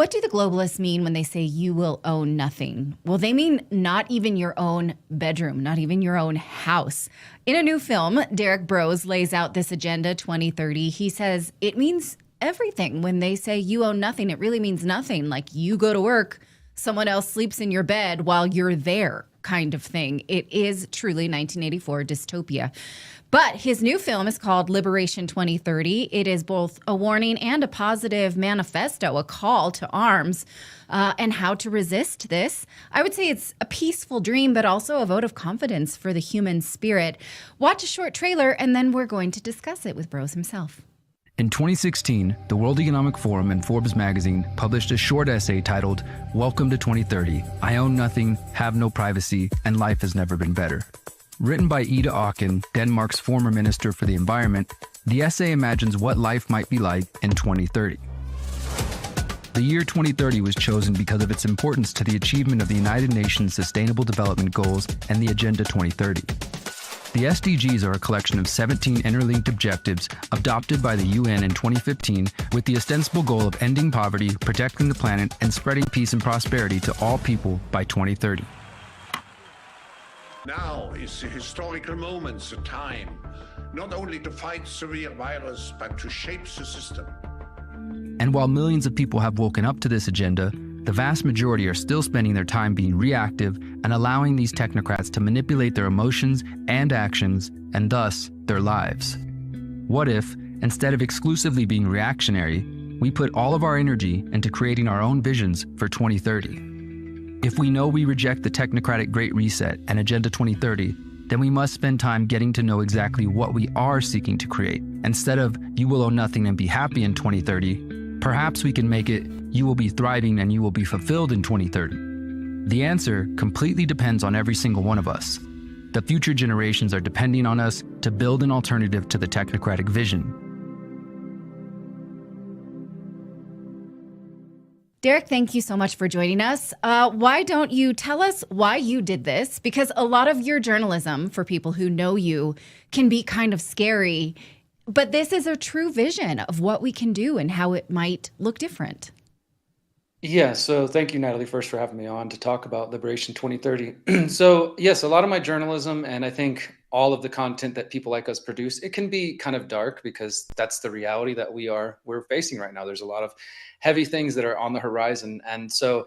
What do the globalists mean when they say you will own nothing? Well, they mean not even your own bedroom, not even your own house. In a new film, Derek Broze lays out this Agenda 2030. He says it means everything. When they say you own nothing, it really means nothing. Like you go to work, someone else sleeps in your bed while you're there, kind of thing. It is truly 1984 dystopia. But his new film is called Liberation 2030. It is both a warning and a positive manifesto, a call to arms, and how to resist this. I would say it's a peaceful dream, but also a vote of confidence for the human spirit. Watch a short trailer, and then we're going to discuss it with Broze himself. In 2016, the World Economic Forum and Forbes magazine published a short essay titled, "Welcome to 2030. I own nothing, have no privacy, and life has never been better." Written by Ida Auken, Denmark's former Minister for the Environment, the essay imagines what life might be like in 2030. The year 2030 was chosen because of its importance to the achievement of the United Nations Sustainable Development Goals and the Agenda 2030. The SDGs are a collection of 17 interlinked objectives adopted by the UN in 2015 with the ostensible goal of ending poverty, protecting the planet, and spreading peace and prosperity to all people by 2030. Now is the historical moment, the time, not only to fight severe virus, but to shape the system. And while millions of people have woken up to this agenda, the vast majority are still spending their time being reactive and allowing these technocrats to manipulate their emotions and actions, and thus their lives. What if, instead of exclusively being reactionary, we put all of our energy into creating our own visions for 2030? If we know we reject the technocratic Great Reset and Agenda 2030, then we must spend time getting to know exactly what we are seeking to create. Instead of, you will own nothing and be happy in 2030, perhaps we can make it, you will be thriving and you will be fulfilled in 2030. The answer completely depends on every single one of us. The future generations are depending on us to build an alternative to the technocratic vision. Derek, thank you so much for joining us. Why don't you tell us why you did this? Because a lot of your journalism, for people who know you, can be kind of scary. But this is a true vision of what we can do and how it might look different. Yeah, so thank you, Natalie, first for having me on to talk about Liberation 2030. So yes, a lot of my journalism, and I think all of the content that people like us produce, it can be kind of dark because that's the reality that we're facing right now. There's a lot of heavy things that are on the horizon. And so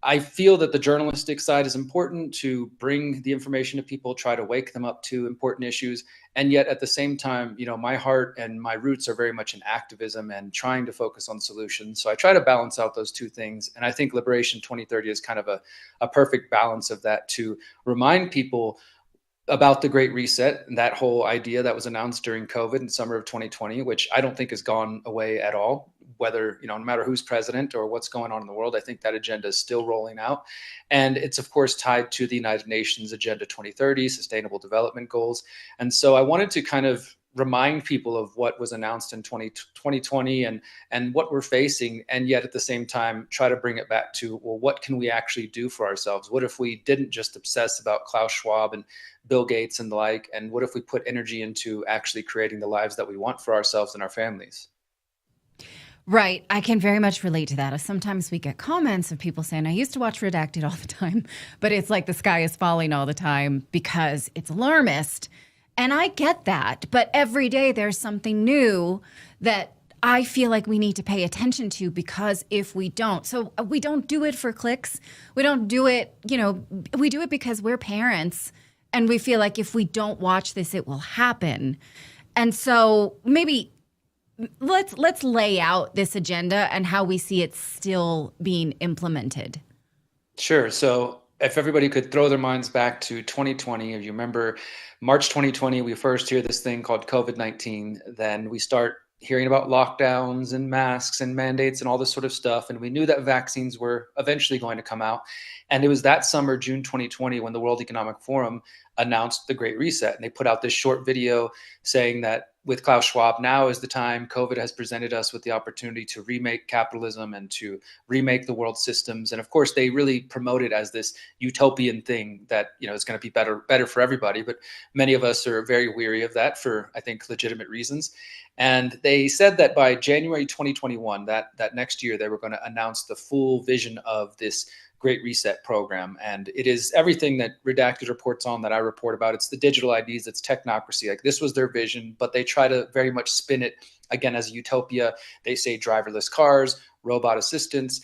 I feel that the journalistic side is important to bring the information to people, try to wake them up to important issues. And yet at the same time, my heart and my roots are very much in activism and trying to focus on solutions. So I try to balance out those two things. And I think Liberation 2030 is kind of a perfect balance of that, to remind people about the Great Reset and that whole idea that was announced during COVID in summer of 2020, which I don't think has gone away at all. Whether, no matter who's president or what's going on in the world, I think that agenda is still rolling out. And it's, of course, tied to the United Nations Agenda 2030, Sustainable Development Goals. And so I wanted to kind of remind people of what was announced in 2020 and what we're facing, and yet at the same time try to bring it back to, well, what can we actually do for ourselves? What if we didn't just obsess about Klaus Schwab and Bill Gates and the like, and what if we put energy into actually creating the lives that we want for ourselves and our families? Right. I can very much relate to that. Sometimes we get comments of people saying, I used to watch Redacted all the time, but it's like the sky is falling all the time because it's alarmist. And I get that. But every day there's something new that I feel like we need to pay attention to, because if we don't, so we don't do it for clicks. We don't do it, we do it because we're parents and we feel like if we don't watch this, it will happen. And so maybe let's lay out this agenda and how we see it still being implemented. Sure. So if everybody could throw their minds back to 2020, if you remember March 2020, we first hear this thing called COVID-19. Then we start hearing about lockdowns and masks and mandates and all this sort of stuff. And we knew that vaccines were eventually going to come out. And it was that summer, June 2020, when the World Economic Forum announced the Great Reset. And they put out this short video saying that with Klaus Schwab, now is the time. COVID has presented us with the opportunity to remake capitalism and to remake the world systems. And of course, they really promote it as this utopian thing that, is going to be better for everybody. But many of us are very weary of that for, I think, legitimate reasons. And they said that by January 2021, that next year, they were going to announce the full vision of this Great Reset program. And it is everything that Redacted reports on, that I report about. It's the digital IDs, it's technocracy. Like, this was their vision, but they try to very much spin it again as a utopia. They say driverless cars, robot assistants,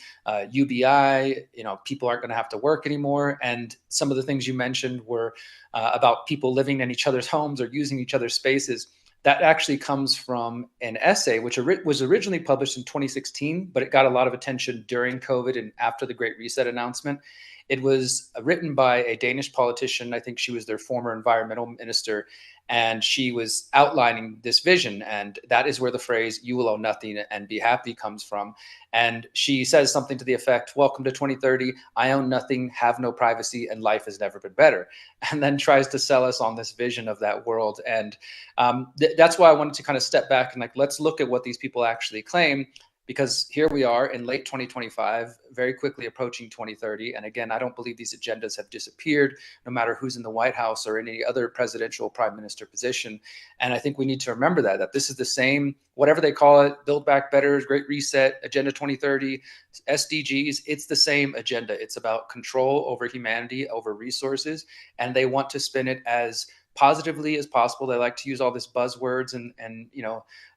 UBI, people aren't going to have to work anymore. And some of the things you mentioned were about people living in each other's homes or using each other's spaces. That actually comes from an essay, which was originally published in 2016, but it got a lot of attention during COVID and after the Great Reset announcement. It was written by a Danish politician. I think she was their former environmental minister, and she was outlining this vision. And that is where the phrase "you will own nothing and be happy" comes from. And she says something to the effect, "Welcome to 2030. I own nothing, have no privacy, and life has never been better." And then tries to sell us on this vision of that world. And that's why I wanted to kind of step back and let's look at what these people actually claim. Because here we are in late 2025, very quickly approaching 2030. And again, I don't believe these agendas have disappeared, no matter who's in the White House or any other presidential prime minister position. And I think we need to remember that this is the same, whatever they call it, Build Back Better, Great Reset, Agenda 2030, SDGs, it's the same agenda. It's about control over humanity, over resources. And they want to spin it as positively as possible. They like to use all this buzzwords and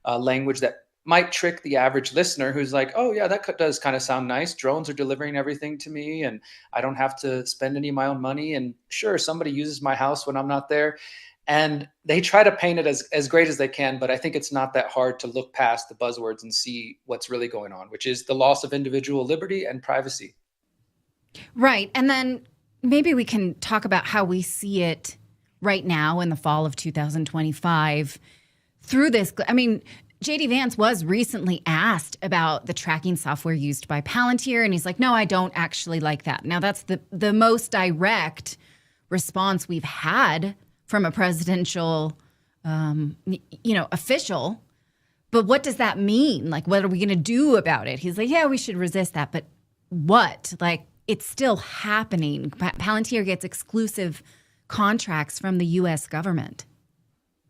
language that might trick the average listener who's like, oh yeah, that does kind of sound nice. Drones are delivering everything to me and I don't have to spend any of my own money. And sure, somebody uses my house when I'm not there. And they try to paint it as great as they can, but I think it's not that hard to look past the buzzwords and see what's really going on, which is the loss of individual liberty and privacy. Right. And then maybe we can talk about how we see it right now in the fall of 2025 through this. I mean, JD Vance was recently asked about the tracking software used by Palantir, and he's like, no, I don't actually like that. Now, that's the most direct response we've had from a presidential, official. But what does that mean? Like, what are we going to do about it? He's like, yeah, we should resist that. But what? Like, it's still happening. Palantir gets exclusive contracts from the U.S. government.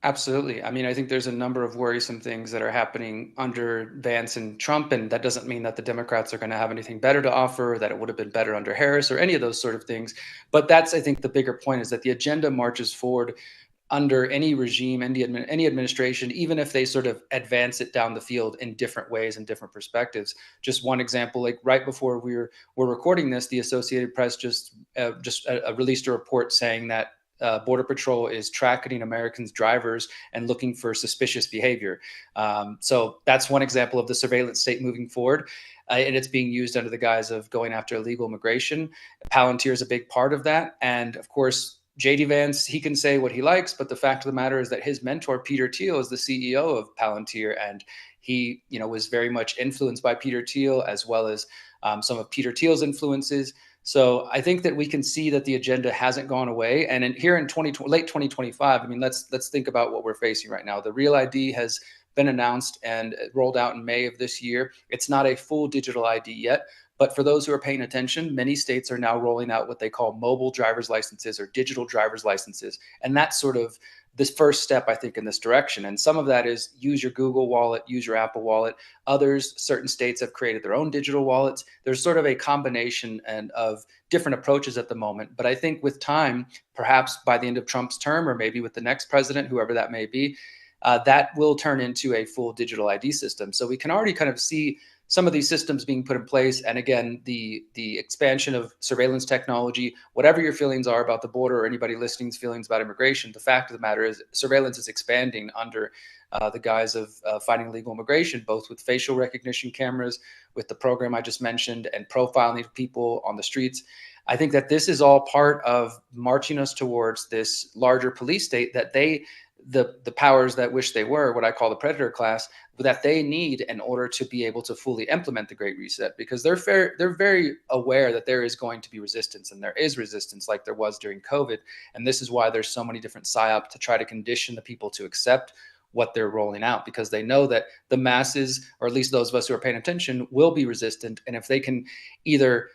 Absolutely. I mean, I think there's a number of worrisome things that are happening under Vance and Trump, and that doesn't mean that the Democrats are going to have anything better to offer, or that it would have been better under Harris or any of those sort of things. But that's, I think, the bigger point, is that the agenda marches forward under any regime, any administration, even if they sort of advance it down the field in different ways and different perspectives. Just one example, like right before we're recording this, the Associated Press just released a report saying that Border Patrol is tracking Americans' drivers and looking for suspicious behavior. So that's one example of the surveillance state moving forward. And it's being used under the guise of going after illegal immigration. Palantir is a big part of that. And of course, JD Vance, he can say what he likes, but the fact of the matter is that his mentor, Peter Thiel, is the CEO of Palantir. And he, was very much influenced by Peter Thiel, as well as some of Peter Thiel's influences. So I think that we can see that the agenda hasn't gone away. And here in late 2025, I mean, let's think about what we're facing right now. The Real ID has been announced and rolled out in May of this year. It's not a full digital ID yet, but for those who are paying attention, many states are now rolling out what they call mobile driver's licenses or digital driver's licenses. And that's sort of this first step, I think, in this direction. And some of that is use your Google wallet, use your Apple wallet. Others, certain states have created their own digital wallets. There's sort of a combination of different approaches at the moment. But I think with time, perhaps by the end of Trump's term, or maybe with the next president, whoever that may be, that will turn into a full digital ID system. So we can already kind of see some of these systems being put in place. And again, the expansion of surveillance technology, whatever your feelings are about the border or anybody listening's feelings about immigration, the fact of the matter is surveillance is expanding under the guise of fighting illegal immigration, both with facial recognition cameras, with the program I just mentioned, and profiling people on the streets. I think that this is all part of marching us towards this larger police state that the powers that wish they were, what I call the predator class, that they need in order to be able to fully implement the Great Reset, because they're very aware that there is going to be resistance, and there is resistance like there was during COVID. And this is why there's so many different psyops to try to condition the people to accept what they're rolling out, because they know that the masses, or at least those of us who are paying attention, will be resistant. And if they can either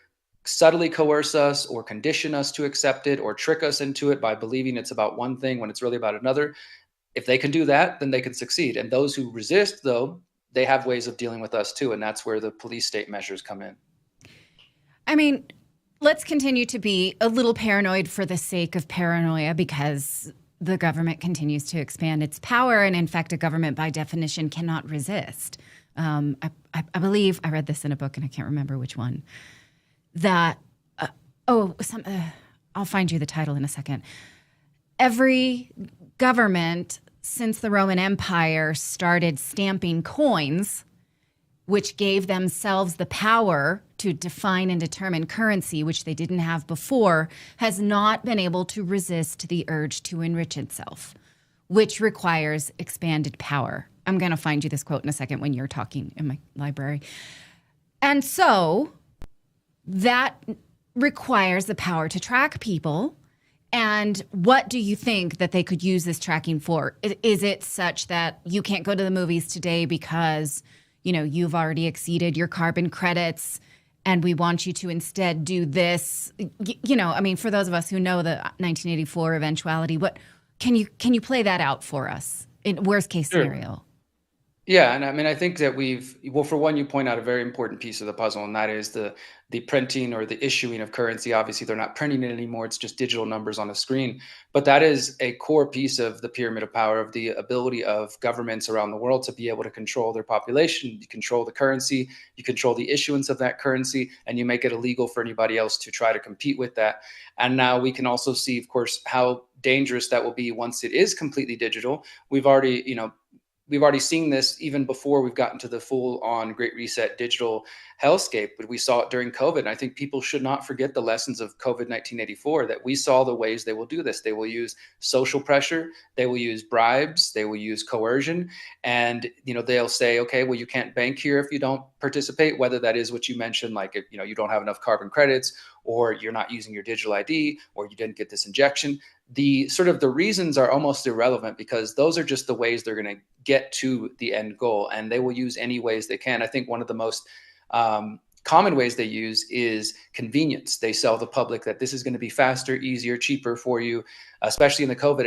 subtly coerce us or condition us to accept it or trick us into it by believing it's about one thing when it's really about another, if they can do that, then they can succeed. And those who resist, though, they have ways of dealing with us too. And that's where the police state measures come in. I mean, let's continue to be a little paranoid for the sake of paranoia, because the government continues to expand its power. And in fact, a government by definition cannot resist. I believe I read this in a book and I can't remember which one, that, I'll find you the title in a second. Every government since the Roman Empire started stamping coins, which gave themselves the power to define and determine currency, which they didn't have before, has not been able to resist the urge to enrich itself, which requires expanded power. I'm going to find you this quote in a second when you're talking in my library. And so that requires the power to track people. And what do you think that they could use this tracking for? Is it such that you can't go to the movies today because, you've already exceeded your carbon credits and we want you to instead do this? For those of us who know the 1984 eventuality, what can you play that out for us in worst case scenario? Yeah, and I think that for one, you point out a very important piece of the puzzle, and that is the printing or the issuing of currency. Obviously, they're not printing it anymore. It's just digital numbers on a screen. But that is a core piece of the pyramid of power, of the ability of governments around the world to be able to control their population. You control the currency, you control the issuance of that currency, and you make it illegal for anybody else to try to compete with that. And now we can also see, of course, how dangerous that will be once it is completely digital. We've already seen this even before we've gotten to the full-on Great Reset digital hellscape, but we saw it during COVID. And I think people should not forget the lessons of COVID 1984, that we saw the ways they will do this. They will use social pressure, they will use bribes, they will use coercion, and they'll say, okay, well, you can't bank here if you don't participate, whether that is what you mentioned, like if you don't have enough carbon credits, or you're not using your digital ID, or you didn't get this injection. The reasons are almost irrelevant, because those are just the ways they're going to get to the end goal, and they will use any ways they can. I think one of the most common ways they use is convenience. They sell the public that this is going to be faster, easier, cheaper for you, especially in the COVID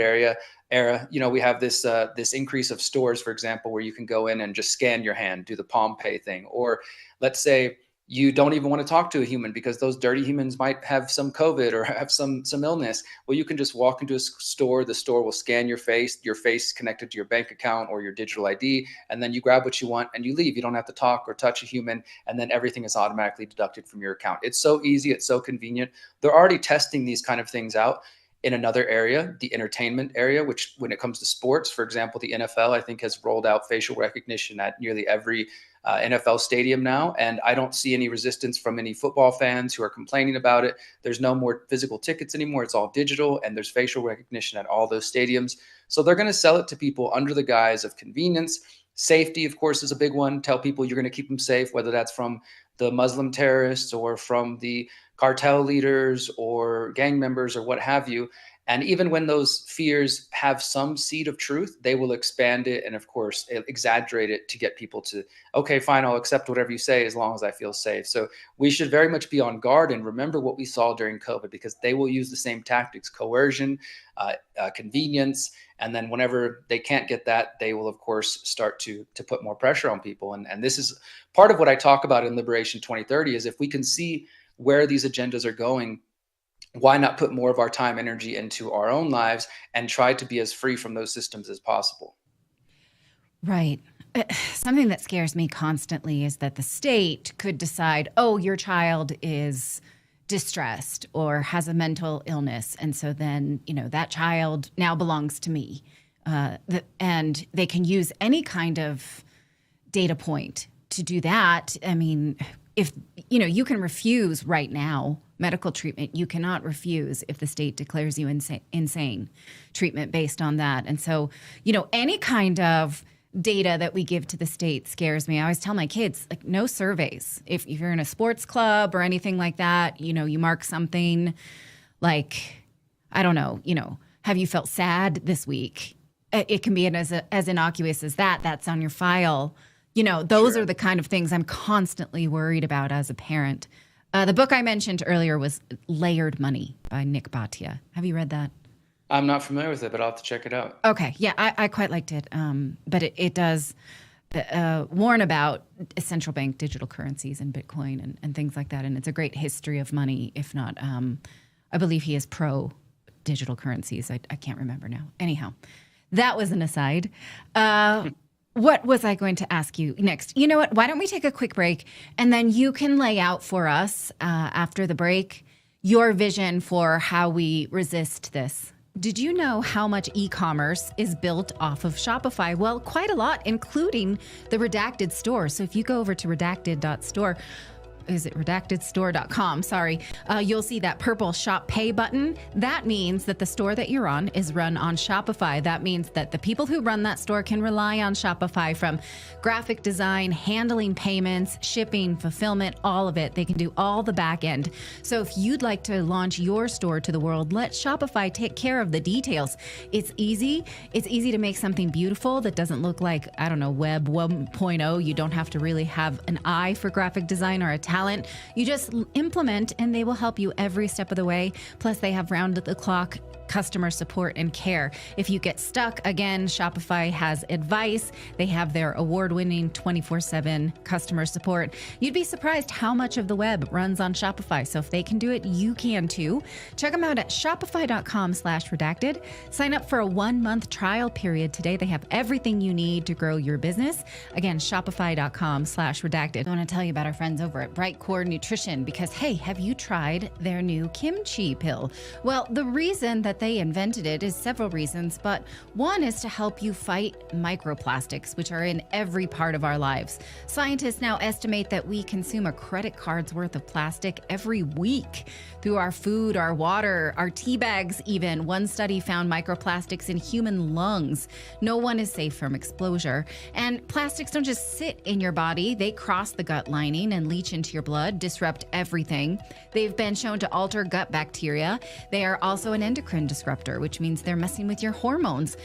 era. We have this increase of stores, for example, where you can go in and just scan your hand, do the Palm Pay thing, or let's say you don't even want to talk to a human because those dirty humans might have some COVID or have some illness. Well, you can just walk into a store. The store will scan your face connected to your bank account or your digital ID, and then you grab what you want and you leave. You don't have to talk or touch a human, and then everything is automatically deducted from your account. It's so easy. It's so convenient. They're already testing these kind of things out in another area, the entertainment area, which when it comes to sports, for example, the NFL, I think, has rolled out facial recognition at nearly every NFL stadium now. And I don't see any resistance from any football fans who are complaining about it. There's no more physical tickets anymore. It's all digital, and there's facial recognition at all those stadiums. So they're going to sell it to people under the guise of convenience. Safety, of course, is a big one. Tell people you're going to keep them safe, whether that's from the Muslim terrorists or from the cartel leaders or gang members or what have you. And even when those fears have some seed of truth, they will expand it and, of course, exaggerate it to get people to, okay, fine, I'll accept whatever you say as long as I feel safe. So we should very much be on guard and remember what we saw during COVID, because they will use the same tactics: coercion, convenience. And then whenever they can't get that, they will, of course, start to put more pressure on people. And this is part of what I talk about in Liberation 2030, is if we can see where these agendas are going, why not put more of our time, energy into our own lives and try to be as free from those systems as possible? Right. Something that scares me constantly is that the state could decide, oh, your child is distressed or has a mental illness, and so then, that child now belongs to me. And they can use any kind of data point to do that. I mean, if, you can refuse right now medical treatment, you cannot refuse if the state declares you insane treatment based on that. And so, any kind of data that we give to the state scares me. I always tell my kids, like, no surveys. If you're in a sports club or anything like that, you mark something like, I don't know, have you felt sad this week? it can be as innocuous as that. That's on your file. Those Sure. are the kind of things I'm constantly worried about as a parent. The book I mentioned earlier was Layered Money by Nick Bhatia. Have you read that? I'm not familiar with it, but I'll have to check it out. Okay. Yeah, I quite liked it. But it does warn about central bank digital currencies and Bitcoin and things like that. And it's a great history of money, if not, I believe he is pro digital currencies. I can't remember now. Anyhow, that was an aside. What was I going to ask you next? You know what? Why don't we take a quick break and then you can lay out for us after the break your vision for how we resist this. Did you know how much e-commerce is built off of Shopify? Well, quite a lot, including the Redacted store. So if you go over to redacted.store, is it redactedstore.com? Sorry. You'll see that purple Shop Pay button. That means that the store that you're on is run on Shopify. That means that the people who run that store can rely on Shopify from graphic design, handling payments, shipping, fulfillment, all of it. They can do all the back end. So if you'd like to launch your store to the world, let Shopify take care of the details. It's easy. It's easy to make something beautiful that doesn't look like, I don't know, Web 1.0. You don't have to really have an eye for graphic design or a talent. You just implement and they will help you every step of the way. Plus, they have round-the-clock customer support and care. If you get stuck, again, Shopify has advice. They have their award-winning 24/7 customer support. You'd be surprised how much of the web runs on Shopify. So if they can do it, you can too. Check them out at shopify.com/redacted. Sign up for a 1-month trial period today. They have everything you need to grow your business. Again, shopify.com/redacted. I want to tell you about our friends over at Bright Core Nutrition because, hey, have you tried their new kimchi pill? Well, the reason that they invented it is several reasons, but one is to help you fight microplastics, which are in every part of our lives. Scientists now estimate that we consume a credit card's worth of plastic every week through our food, our water, our tea bags even. One study found microplastics in human lungs. No one is safe from exposure. And plastics don't just sit in your body. They cross the gut lining and leach into your blood, disrupt everything. They've been shown to alter gut bacteria. They are also an endocrine disruptor, which means they're messing with your hormones.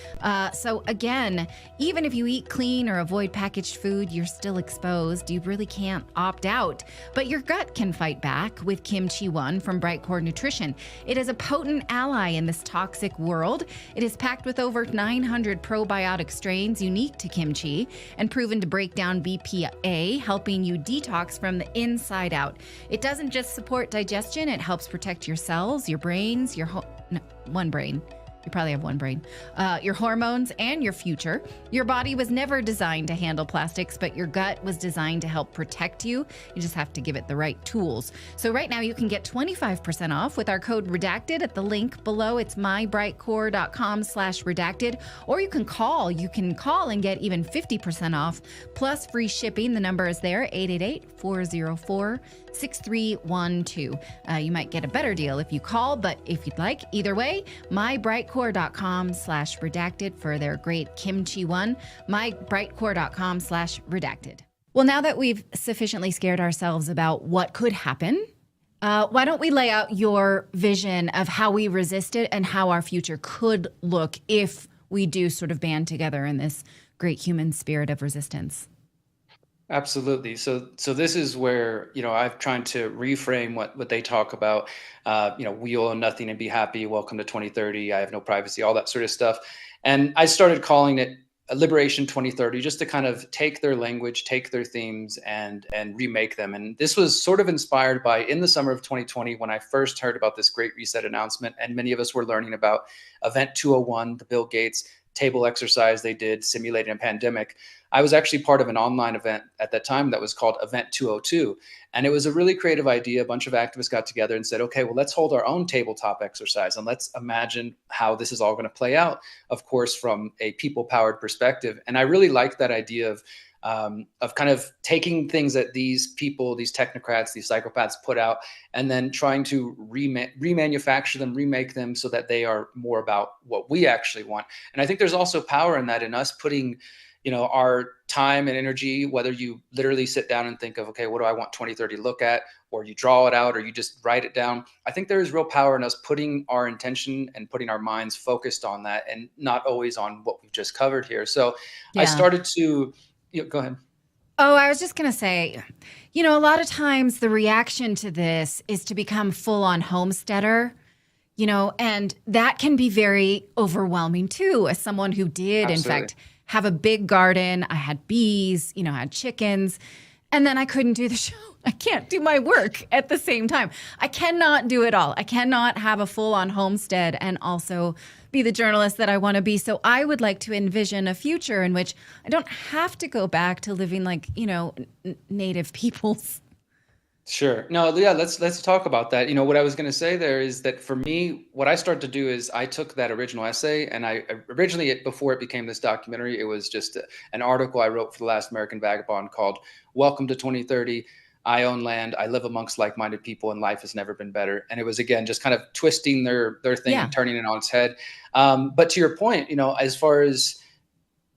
So again, even if you eat clean or avoid packaged food, you're still exposed. You really can't opt out. But your gut can fight back with Kimchi One from Bright Core Nutrition. It is a potent ally in this toxic world. It is packed with over 900 probiotic strains unique to kimchi and proven to break down BPA, helping you detox from the inside out. It doesn't just support digestion, it helps protect your cells, your brains, one brain. You probably have one brain. Your hormones and your future. Your body was never designed to handle plastics, but your gut was designed to help protect you. You just have to give it the right tools. So right now you can get 25% off with our code redacted at the link below. It's mybrightcore.com/redacted, or you can call. You can call and get even 50% off plus free shipping. The number is there, 888-404-6312. You might get a better deal if you call, but if you'd like, either way, mybrightcore.com/redacted for their great kimchi one. mybrightcore.com/redacted. Well, now that we've sufficiently scared ourselves about what could happen, why don't we lay out your vision of how we resist it and how our future could look if we do sort of band together in this great human spirit of resistance? Absolutely. So this is where, I've tried to reframe what they talk about. We own nothing and be happy. Welcome to 2030. I have no privacy, all that sort of stuff. And I started calling it Liberation 2030, just to kind of take their language, take their themes and remake them. And this was sort of inspired by in the summer of 2020, when I first heard about this Great Reset announcement. And many of us were learning about Event 201, the Bill Gates table exercise they did simulating a pandemic. I was actually part of an online event at that time that was called Event 202. And it was a really creative idea. A bunch of activists got together and said, okay, well, let's hold our own tabletop exercise and let's imagine how this is all going to play out, of course, from a people-powered perspective. And I really liked that idea of kind of taking things that these people, these technocrats, these psychopaths put out, and then trying to remanufacture them, remake them so that they are more about what we actually want. And I think there's also power in that, in us putting our time and energy, whether you literally sit down and think of, okay, what do I want 2030 to look at, or you draw it out, or you just write it down. I think there is real power in us putting our intention and putting our minds focused on that, and not always on what we've just covered here. So I Yeah. started to, go ahead. Oh, I was just going to say, a lot of times the reaction to this is to become full on homesteader, and that can be very overwhelming too. As someone who did, Absolutely. in fact, have a big garden, I had bees, I had chickens, and then I couldn't do the show. I can't do my work at the same time. I cannot do it all. I cannot have a full on homestead and also be the journalist that I want to be. So I would like to envision a future in which I don't have to go back to living like, native peoples. Sure. No, yeah, let's talk about that. What I was going to say there is that for me, what I started to do is I took that original essay, and I originally, before it became this documentary, it was just an article I wrote for the Last American Vagabond called "Welcome to 2030. I own land. I live amongst like-minded people, and life has never been better." And it was, again, just kind of twisting their thing Yeah. and turning it on its head. But to your point, as far as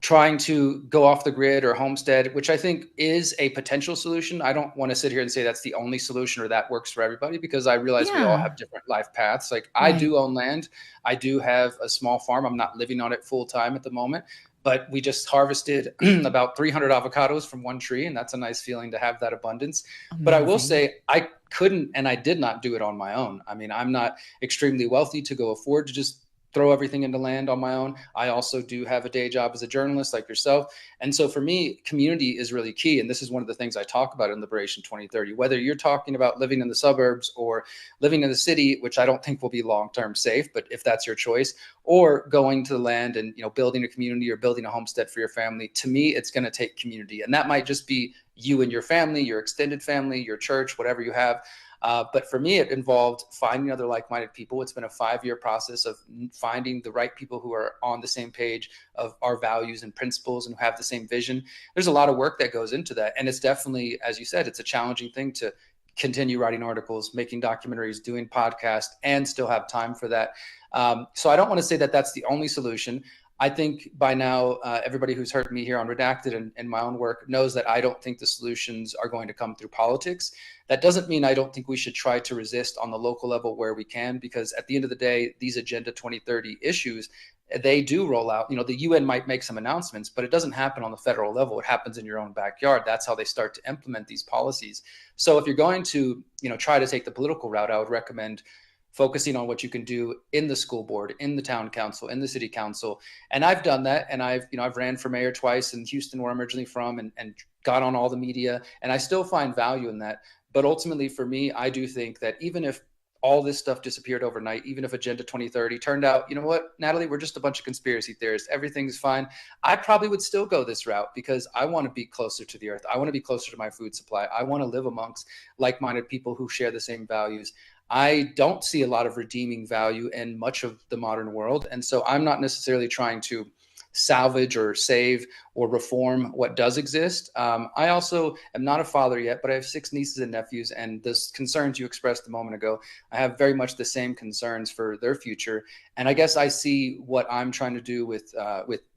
trying to go off the grid or homestead, which I think is a potential solution. I don't want to sit here and say that's the only solution or that works for everybody, because I realize we all Yeah. have different life paths. Like I Right. do own land. I do have a small farm. I'm not living on it full time at the moment, but we just harvested about 300 avocados from one tree. And that's a nice feeling to have that abundance. But I will Amazing. say I couldn't, and I did not do it on my own. I mean, I'm not extremely wealthy to go afford to just throw everything into land on my own. I also do have a day job as a journalist like yourself. And so for me, community is really key. And this is one of the things I talk about in Liberation 2030, whether you're talking about living in the suburbs or living in the city, which I don't think will be long-term safe, but if that's your choice, or going to the land and, building a community or building a homestead for your family, to me, it's going to take community. And that might just be you and your family, your extended family, your church, whatever you have. But for me, it involved finding other like-minded people. It's been a 5-year process of finding the right people who are on the same page of our values and principles and who have the same vision. There's a lot of work that goes into that. And it's definitely, as you said, it's a challenging thing to continue writing articles, making documentaries, doing podcasts, and still have time for that. So I don't want to say that that's the only solution. I think by now, everybody who's heard me here on Redacted and my own work knows that I don't think the solutions are going to come through politics. That doesn't mean I don't think we should try to resist on the local level where we can, because at the end of the day, these Agenda 2030 issues, they do roll out. The UN might make some announcements, but it doesn't happen on the federal level. It happens in your own backyard. That's how they start to implement these policies. So if you're going to, try to take the political route, I would recommend focusing on what you can do in the school board, in the town council, in the city council. And I've done that. And I've ran for mayor twice in Houston, where I'm originally from, and got on all the media. And I still find value in that. But ultimately for me, I do think that even if all this stuff disappeared overnight, even if Agenda 2030 turned out, you know what, Natalie, we're just a bunch of conspiracy theorists, everything's fine, I probably would still go this route, because I want to be closer to the earth. I want to be closer to my food supply. I want to live amongst like-minded people who share the same values. I don't see a lot of redeeming value in much of the modern world. And so I'm not necessarily trying to salvage or save or reform what does exist. I also am not a father yet, but I have 6 nieces and nephews, and the concerns you expressed a moment ago, I have very much the same concerns for their future. And I guess I see what I'm trying to do with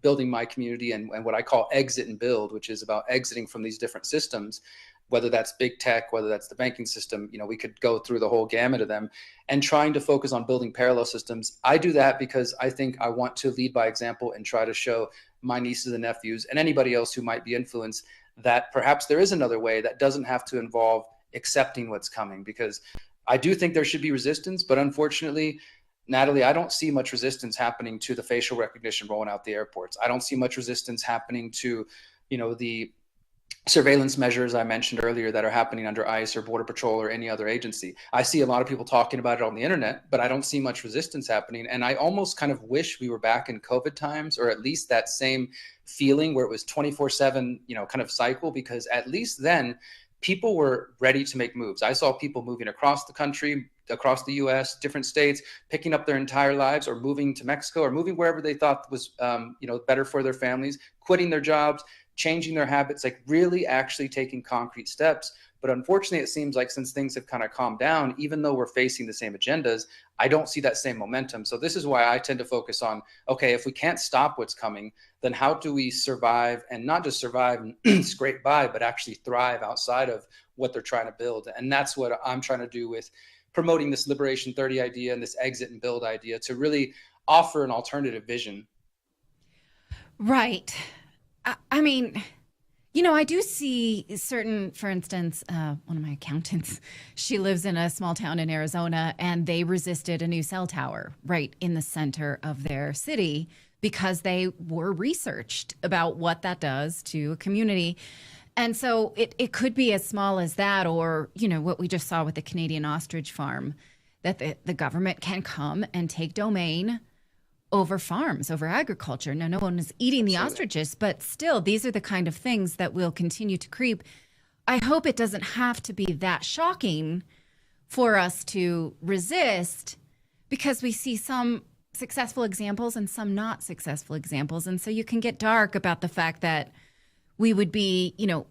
building my community and what I call exit and build, which is about exiting from these different systems, whether that's big tech, whether that's the banking system. We could go through the whole gamut of them, and trying to focus on building parallel systems. I do that because I think I want to lead by example and try to show my nieces and nephews and anybody else who might be influenced that perhaps there is another way that doesn't have to involve accepting what's coming. Because I do think there should be resistance, but unfortunately, Natalie, I don't see much resistance happening to the facial recognition rolling out the airports. I don't see much resistance happening to, the surveillance measures I mentioned earlier that are happening under ICE or Border Patrol or any other agency. I see a lot of people talking about it on the internet, but I don't see much resistance happening. And I almost kind of wish we were back in COVID times, or at least that same feeling where it was 24/7, kind of cycle, because at least then people were ready to make moves. I saw people moving across the country, across the US, different states, picking up their entire lives, or moving to Mexico, or moving wherever they thought was, better for their families, quitting their jobs, changing their habits, like really actually taking concrete steps. But unfortunately, it seems like since things have kind of calmed down, even though we're facing the same agendas, I don't see that same momentum. So this is why I tend to focus on, okay, if we can't stop what's coming, then how do we survive, and not just survive and scrape by, but actually thrive outside of what they're trying to build? And that's what I'm trying to do with promoting this Liberation 30 idea and this exit and build idea, to really offer an alternative vision. Right. I mean, you know, I do see certain, for instance, one of my accountants, she lives in a small town in Arizona, and they resisted a new cell tower right in the center of their city because they were researched about what that does to a community. And so it could be as small as that, or, you know, what we just saw with the Canadian ostrich farm, that the government can come and take domain over farms, over agriculture. Now, no one is eating the ostriches, but still, these are the kind of things that will continue to creep. I hope it doesn't have to be that shocking for us to resist, because we see some successful examples and some not successful examples. And so you can get dark about the fact that we would be, you know,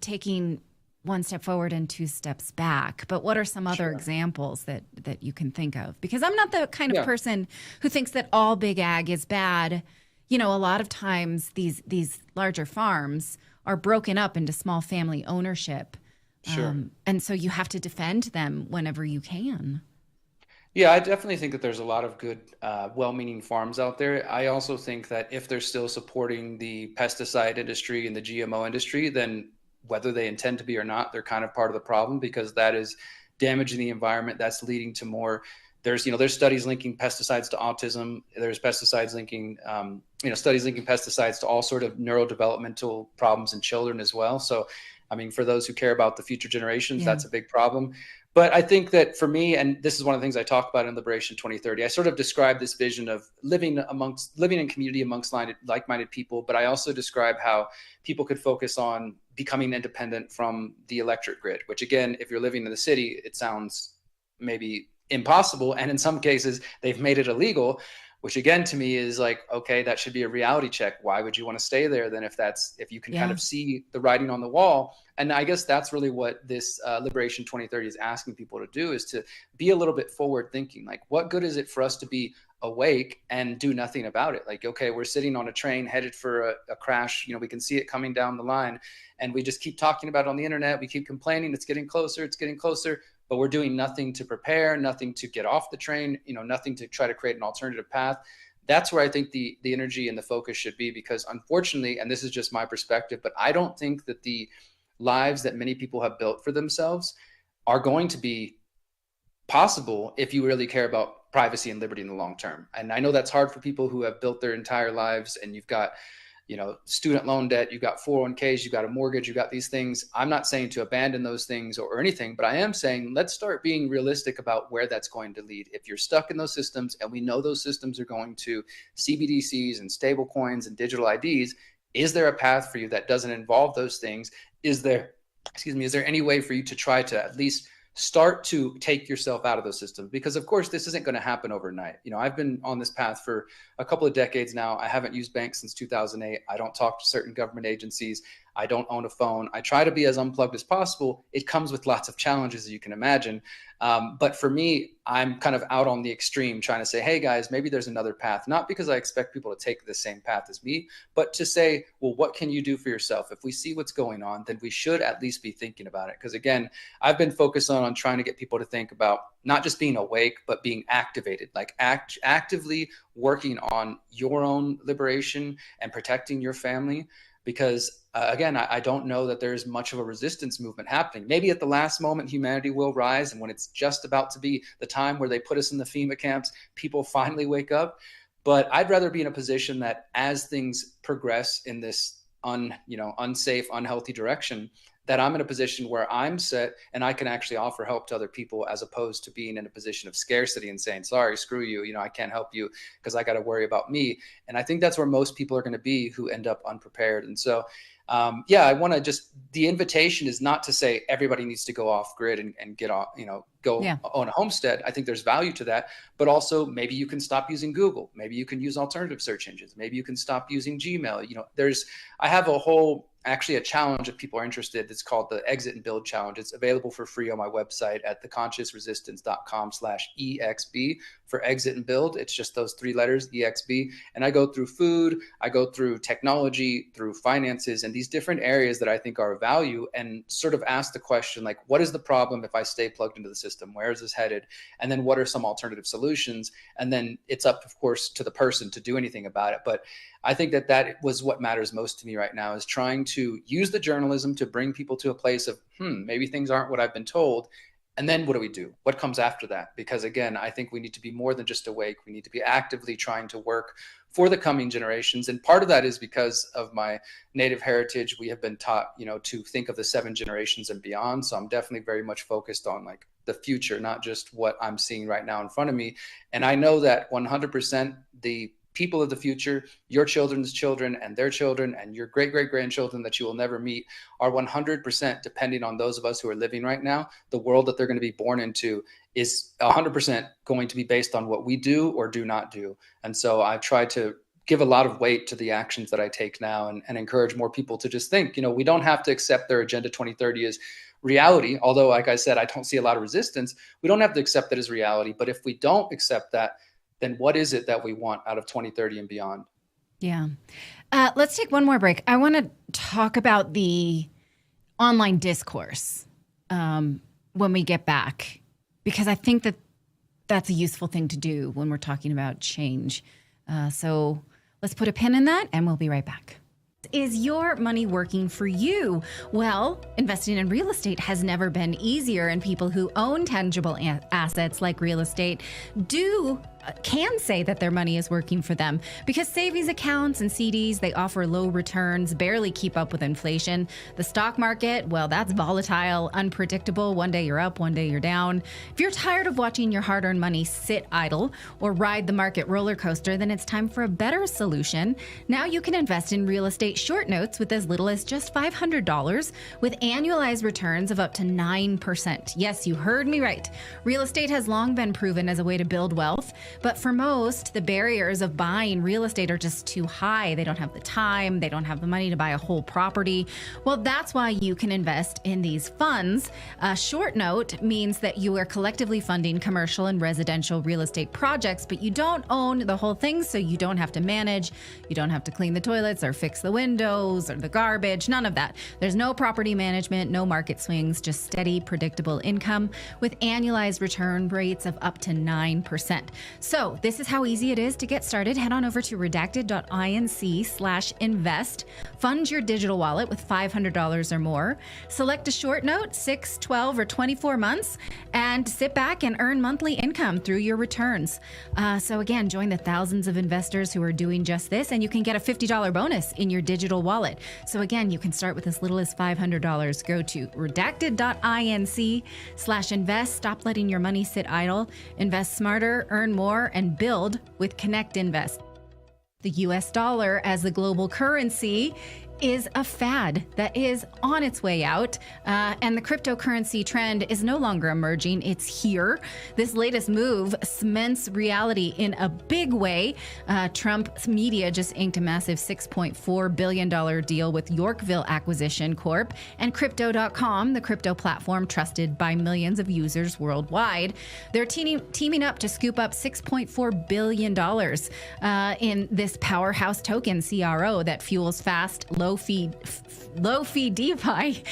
taking one step forward and two steps back. But what are some other examples that you can think of? Because I'm not the kind of person who thinks that all big ag is bad. You know, a lot of times these larger farms are broken up into small family ownership. And so you have to defend them whenever you can. Yeah, I definitely think that there's a lot of good, well-meaning farms out there. I also think that if they're still supporting the pesticide industry and the GMO industry, then whether they intend to be or not, they're kind of part of the problem, because that is damaging the environment. That's leading to more. There's studies linking pesticides to autism. There's pesticides linking, studies linking pesticides to all sort of neurodevelopmental problems in children as well. So, I mean, for those who care about the future generations, that's a big problem. But I think that for me, and this is one of the things I talk about in Liberation 2030, I sort of describe this vision of living in community amongst like-minded people. But I also describe how people could focus on becoming independent from the electric grid, which, again, if you're living in the city, it sounds maybe impossible. And in some cases, they've made it illegal, which again, to me, is like, okay, that should be a reality check. Why would you want to stay there then if you can kind of see the writing on the wall? And I guess that's really what this Liberation 2030 is asking people to do, is to be a little bit forward thinking. Like, what good is it for us to be awake and do nothing about it? Like, okay, we're sitting on a train headed for a crash. You know, we can see it coming down the line, and we just keep talking about it on the internet. We keep complaining, it's getting closer, but we're doing nothing to prepare, nothing to get off the train, nothing to try to create an alternative path. That's where I think the energy and the focus should be, because unfortunately, and this is just my perspective, but I don't think that the lives that many people have built for themselves are going to be possible if you really care about privacy and liberty in the long term. And I know that's hard for people who have built their entire lives, and you've got student loan debt, you've got 401ks, you've got a mortgage, you've got these things. I'm not saying to abandon those things or anything, but I am saying let's start being realistic about where that's going to lead. If you're stuck in those systems, and we know those systems are going to CBDCs and stable coins and digital IDs, is there a path for you that doesn't involve those things? Is there any way for you to try to at least start to take yourself out of those systems? Because of course, this isn't going to happen overnight. I've been on this path for a couple of decades now. I haven't used banks since 2008. I don't talk to certain government agencies. I don't own a phone. I try to be as unplugged as possible. It comes with lots of challenges, as you can imagine. But for me, I'm kind of out on the extreme, trying to say, hey guys, maybe there's another path, not because I expect people to take the same path as me, but to say, well, what can you do for yourself? If we see what's going on, then we should at least be thinking about it. Because again, I've been focused on trying to get people to think about not just being awake, but being activated, like actively working on your own liberation and protecting your family. Because again, I don't know that there's much of a resistance movement happening. Maybe at the last moment, humanity will rise. And when it's just about to be the time where they put us in the FEMA camps, people finally wake up. But I'd rather be in a position that as things progress in this unsafe, unhealthy direction, that I'm in a position where I'm set and I can actually offer help to other people, as opposed to being in a position of scarcity and saying, sorry, screw you, I can't help you because I got to worry about me. And I think that's where most people are going to be who end up unprepared. And so, I want to the invitation is not to say everybody needs to go off grid and get off, own a homestead. I think there's value to that, but also maybe you can stop using Google. Maybe you can use alternative search engines. Maybe you can stop using Gmail. I have a whole actually a challenge if people are interested. It's called the Exit and Build Challenge. It's available for free on my website at theconsciousresistance.com/EXB for Exit and Build. It's just those 3 letters, EXB. And I go through food, I go through technology, through finances, and these different areas that I think are of value, and sort of ask the question, like, what is the problem if I stay plugged into the system? Where is this headed? And then what are some alternative solutions? And then it's up, of course, to the person to do anything about it. But I think that was what matters most to me right now, is trying to use the journalism to bring people to a place of, maybe things aren't what I've been told. And then what do we do? What comes after that? Because again, I think we need to be more than just awake. We need to be actively trying to work for the coming generations. And part of that is because of my native heritage. We have been taught, to think of the 7 generations and beyond. So I'm definitely very much focused on like the future, not just what I'm seeing right now in front of me. And I know that 100% the people of the future, your children's children and their children and your great-great-grandchildren that you will never meet, are 100% depending on those of us who are living right now. The world that they're going to be born into is 100% going to be based on what we do or do not do. And so I try to give a lot of weight to the actions that I take now, and encourage more people to just think, we don't have to accept their Agenda 2030 as reality. Although, like I said, I don't see a lot of resistance. We don't have to accept that as reality. But if we don't accept that, then what is it that we want out of 2030 and beyond? Yeah. Let's take one more break. I want to talk about the online discourse when we get back, because I think that that's a useful thing to do when we're talking about change. So let's put a pin in that, and we'll be right back. Is your money working for you? Well, investing in real estate has never been easier, and people who own tangible assets like real estate can say that their money is working for them, because savings accounts and CDs, they offer low returns, barely keep up with inflation. The stock market, well, that's volatile, unpredictable. One day you're up, one day you're down. If you're tired of watching your hard-earned money sit idle or ride the market roller coaster, then it's time for a better solution. Now you can invest in real estate short notes with as little as just $500 with annualized returns of up to 9%. Yes, you heard me right. Real estate has long been proven as a way to build wealth, but for most, the barriers of buying real estate are just too high. They don't have the time, they don't have the money to buy a whole property. Well, that's why you can invest in these funds. A short note means that you are collectively funding commercial and residential real estate projects, but you don't own the whole thing, so you don't have to manage, you don't have to clean the toilets or fix the windows or the garbage, none of that. There's no property management, no market swings, just steady, predictable income with annualized return rates of up to 9%. So this is how easy it is to get started. Head on over to redacted.inc/invest. Fund your digital wallet with $500 or more. Select a short note, 6, 12, or 24 months, and sit back and earn monthly income through your returns. So again, join the thousands of investors who are doing just this, and you can get a $50 bonus in your digital wallet. So again, you can start with as little as $500. Go to redacted.inc/invest. Stop letting your money sit idle. Invest smarter, earn more, and build with Connect Invest. The US dollar as the global currency is a fad that is on its way out, and the cryptocurrency trend is no longer emerging, it's here. This latest move cements reality in a big way. Trump media just inked a massive $6.4 billion deal with Yorkville Acquisition Corp. and Crypto.com, the crypto platform trusted by millions of users worldwide. They're teaming up to scoop up $6.4 billion in this powerhouse token, CRO, that fuels fast, low-fee DeFi,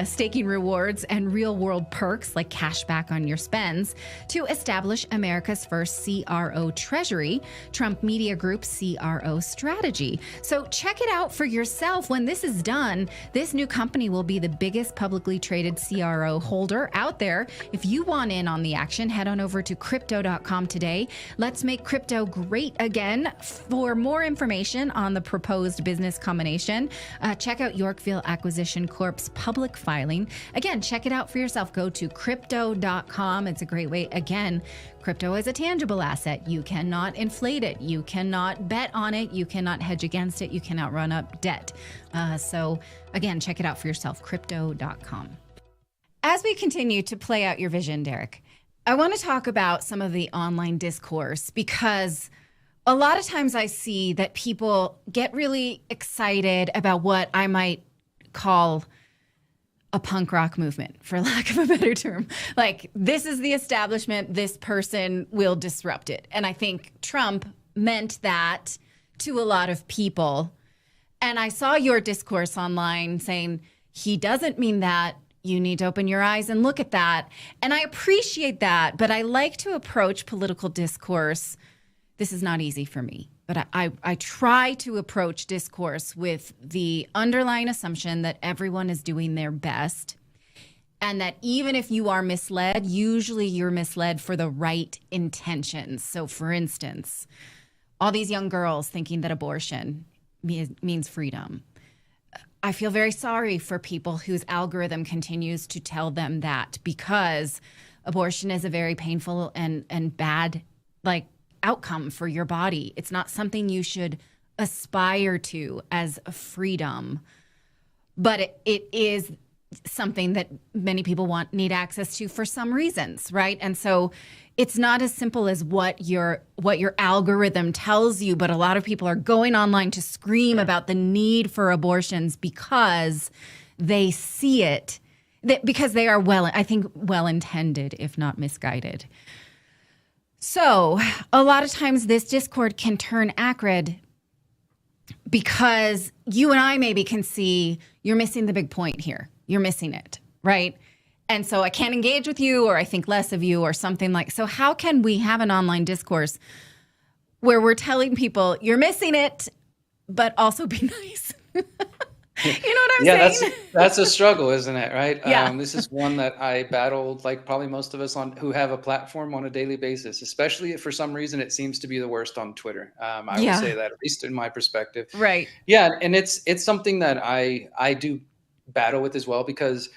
staking rewards, and real-world perks like cash back on your spends to establish America's first CRO treasury, Trump Media Group's CRO strategy. So check it out for yourself. When this is done, this new company will be the biggest publicly traded CRO holder out there. If you want in on the action, head on over to Crypto.com today. Let's make crypto great again. For more information on the proposed business combination, check out Yorkville Acquisition Corp's public filing. Again, check it out for yourself. Go to Crypto.com. It's a great way. Again, crypto is a tangible asset. You cannot inflate it. You cannot bet on it. You cannot hedge against it. You cannot run up debt. So again, check it out for yourself, Crypto.com. As we continue to play out your vision, Derek, I want to talk about some of the online discourse, because A lot of times I see that people get really excited about what I might call a punk rock movement, for lack of a better term. Like, this is the establishment, this person will disrupt it. And I think Trump meant that to a lot of people. And I saw your discourse online saying he doesn't mean that. You need to open your eyes and look at that. And I appreciate that, but I like to approach political discourse. This is not easy for me, but I try to approach discourse with the underlying assumption that everyone is doing their best, and that even if you are misled, usually you're misled for the right intentions. So for instance, all these young girls thinking that abortion means freedom. I feel very sorry for people whose algorithm continues to tell them that, because abortion is a very painful and bad, like, outcome for your body. It's not something you should aspire to as a freedom, but it is something that many people need access to for some reasons, right? And so it's not as simple as what your algorithm tells you, but a lot of people are going online to scream about the need for abortions because they see it, because they are well-intended, if not misguided. So a lot of times this discord can turn acrid because you and I maybe can see you're missing the big point here. You're missing it, right? And so I can't engage with you, or I think less of you, or something like. So how can we have an online discourse where we're telling people you're missing it, but also be nice? You know what I'm saying? That's a struggle, isn't it? Right. Yeah. This is one that I battled, like probably most of us who have a platform on a daily basis, especially if for some reason it seems to be the worst on Twitter. I will say that, at least in my perspective. Right. Yeah. And it's something that I do battle with as well, because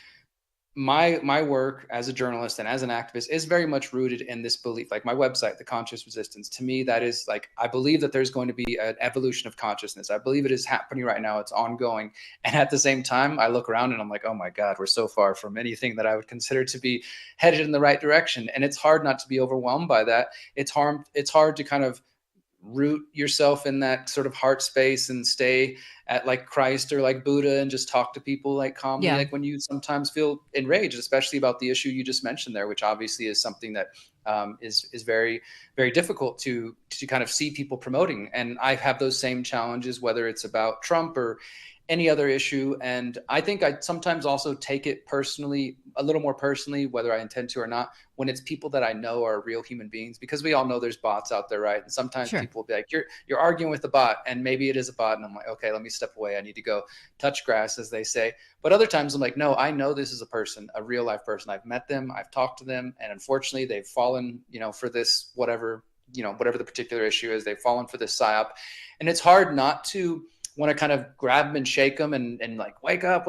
my work as a journalist and as an activist is very much rooted in this belief. Like my website, The Conscious Resistance, to me, that is like, I believe that there's going to be an evolution of consciousness. I believe it is happening right now. It's ongoing. And at the same time, I look around and I'm like, oh my God, we're so far from anything that I would consider to be headed in the right direction. And it's hard not to be overwhelmed by that. It's hard to kind of root yourself in that sort of heart space and stay at like Christ or like Buddha and just talk to people like calmly, like when you sometimes feel enraged, especially about the issue you just mentioned there, which obviously is something that is very, very difficult to kind of see people promoting. And I have those same challenges, whether it's about Trump or any other issue. And I think I sometimes also take it personally, a little more personally, whether I intend to or not, when it's people that I know are real human beings, because we all know there's bots out there, right? And sometimes people will be like, you're arguing with a bot, and maybe it is a bot. And I'm like, okay, let me step away. I need to go touch grass, as they say. But other times I'm like, no, I know this is a person, a real life person. I've met them, I've talked to them. And unfortunately they've fallen, for this, whatever the particular issue is, they've fallen for this psyop. And it's hard not to want to kind of grab them and shake them and like, wake up.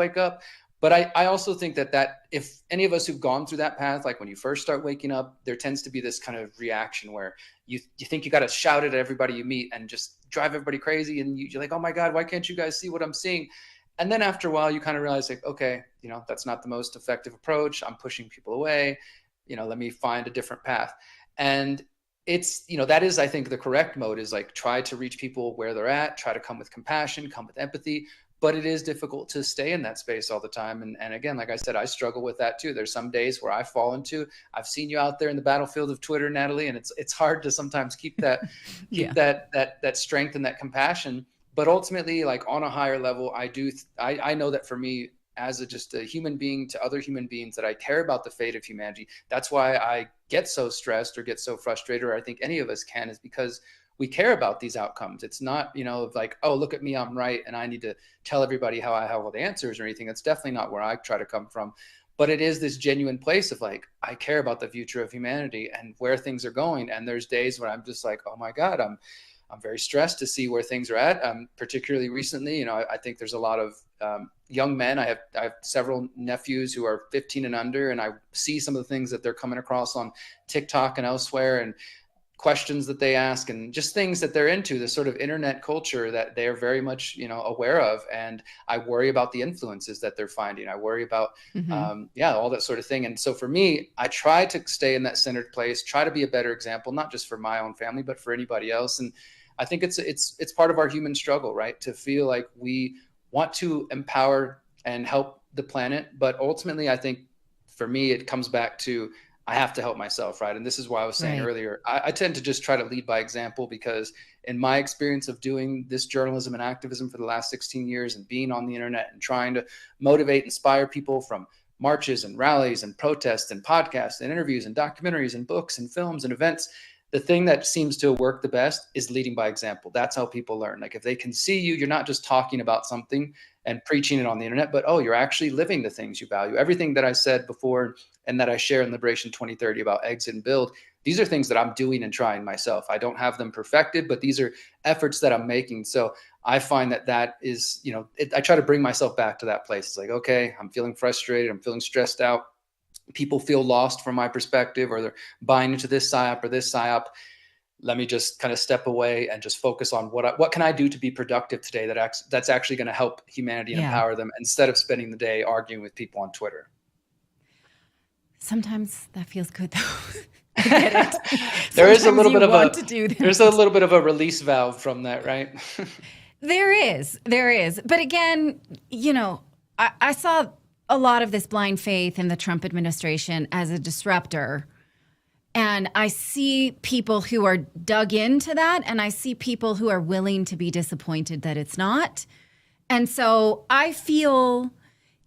But I also think that if any of us who've gone through that path, like when you first start waking up, there tends to be this kind of reaction where you think you got to shout it at everybody you meet and just drive everybody crazy. And you're like, oh my God, why can't you guys see what I'm seeing? And then after a while, you kind of realize like, okay, that's not the most effective approach. I'm pushing people away. Let me find a different path. And it's, that is, I think, the correct mode, is like, try to reach people where they're at, try to come with compassion, come with empathy. But it is difficult to stay in that space all the time. And again, like I said, I struggle with that too. There's some days where I fall into, I've seen you out there in the battlefield of Twitter, Natalie, and it's hard to sometimes keep that, that strength and that compassion. But ultimately, like on a higher level, I know that for me, as just a human being to other human beings, that I care about the fate of humanity. That's why I get so stressed or get so frustrated, or I think any of us can, is because we care about these outcomes. It's not, like, oh, look at me, I'm right, and I need to tell everybody how I have all the answers or anything. That's definitely not where I try to come from. But it is this genuine place of like, I care about the future of humanity and where things are going. And there's days when I'm just like, oh my God, I'm very stressed to see where things are at. Particularly recently, I think there's a lot of young men. I have several nephews who are 15 and under, and I see some of the things that they're coming across on TikTok and elsewhere, and questions that they ask, and just things that they're into, this sort of internet culture that they're very much, aware of. And I worry about the influences that they're finding. I worry about, all that sort of thing. And so for me, I try to stay in that centered place, try to be a better example, not just for my own family, but for anybody else. And I think it's part of our human struggle, right? To feel like we want to empower and help the planet, but ultimately, I think for me, it comes back to I have to help myself, right? And this is why I was saying Right. earlier, I tend to just try to lead by example, because in my experience of doing this journalism and activism for the last 16 years and being on the internet and trying to motivate, inspire people from marches and rallies and protests and podcasts and interviews and documentaries and books and films and events, the thing that seems to work the best is leading by example. That's how people learn. Like if they can see you, you're not just talking about something and preaching it on the internet, but oh, you're actually living the things you value. Everything that I said before and that I share in Liberation 2030 about exit and build, these are things that I'm doing and trying myself. I don't have them perfected, but these are efforts that I'm making. So I find that is, I try to bring myself back to that place. It's like, okay, I'm feeling frustrated. I'm feeling stressed out. People feel lost from my perspective, or they're buying into this psyop or this psyop. Let me just kind of step away and just focus on what can I do to be productive today that's actually going to help humanity and Yeah. empower them, instead of spending the day arguing with people on Twitter. Sometimes that feels good though. I get it. There is a little Sometimes bit you of want to do that. there's a little bit of a release valve from that, right? There is. But again, I saw a lot of this blind faith in the Trump administration as a disruptor. And I see people who are dug into that, and I see people who are willing to be disappointed that it's not. And so I feel,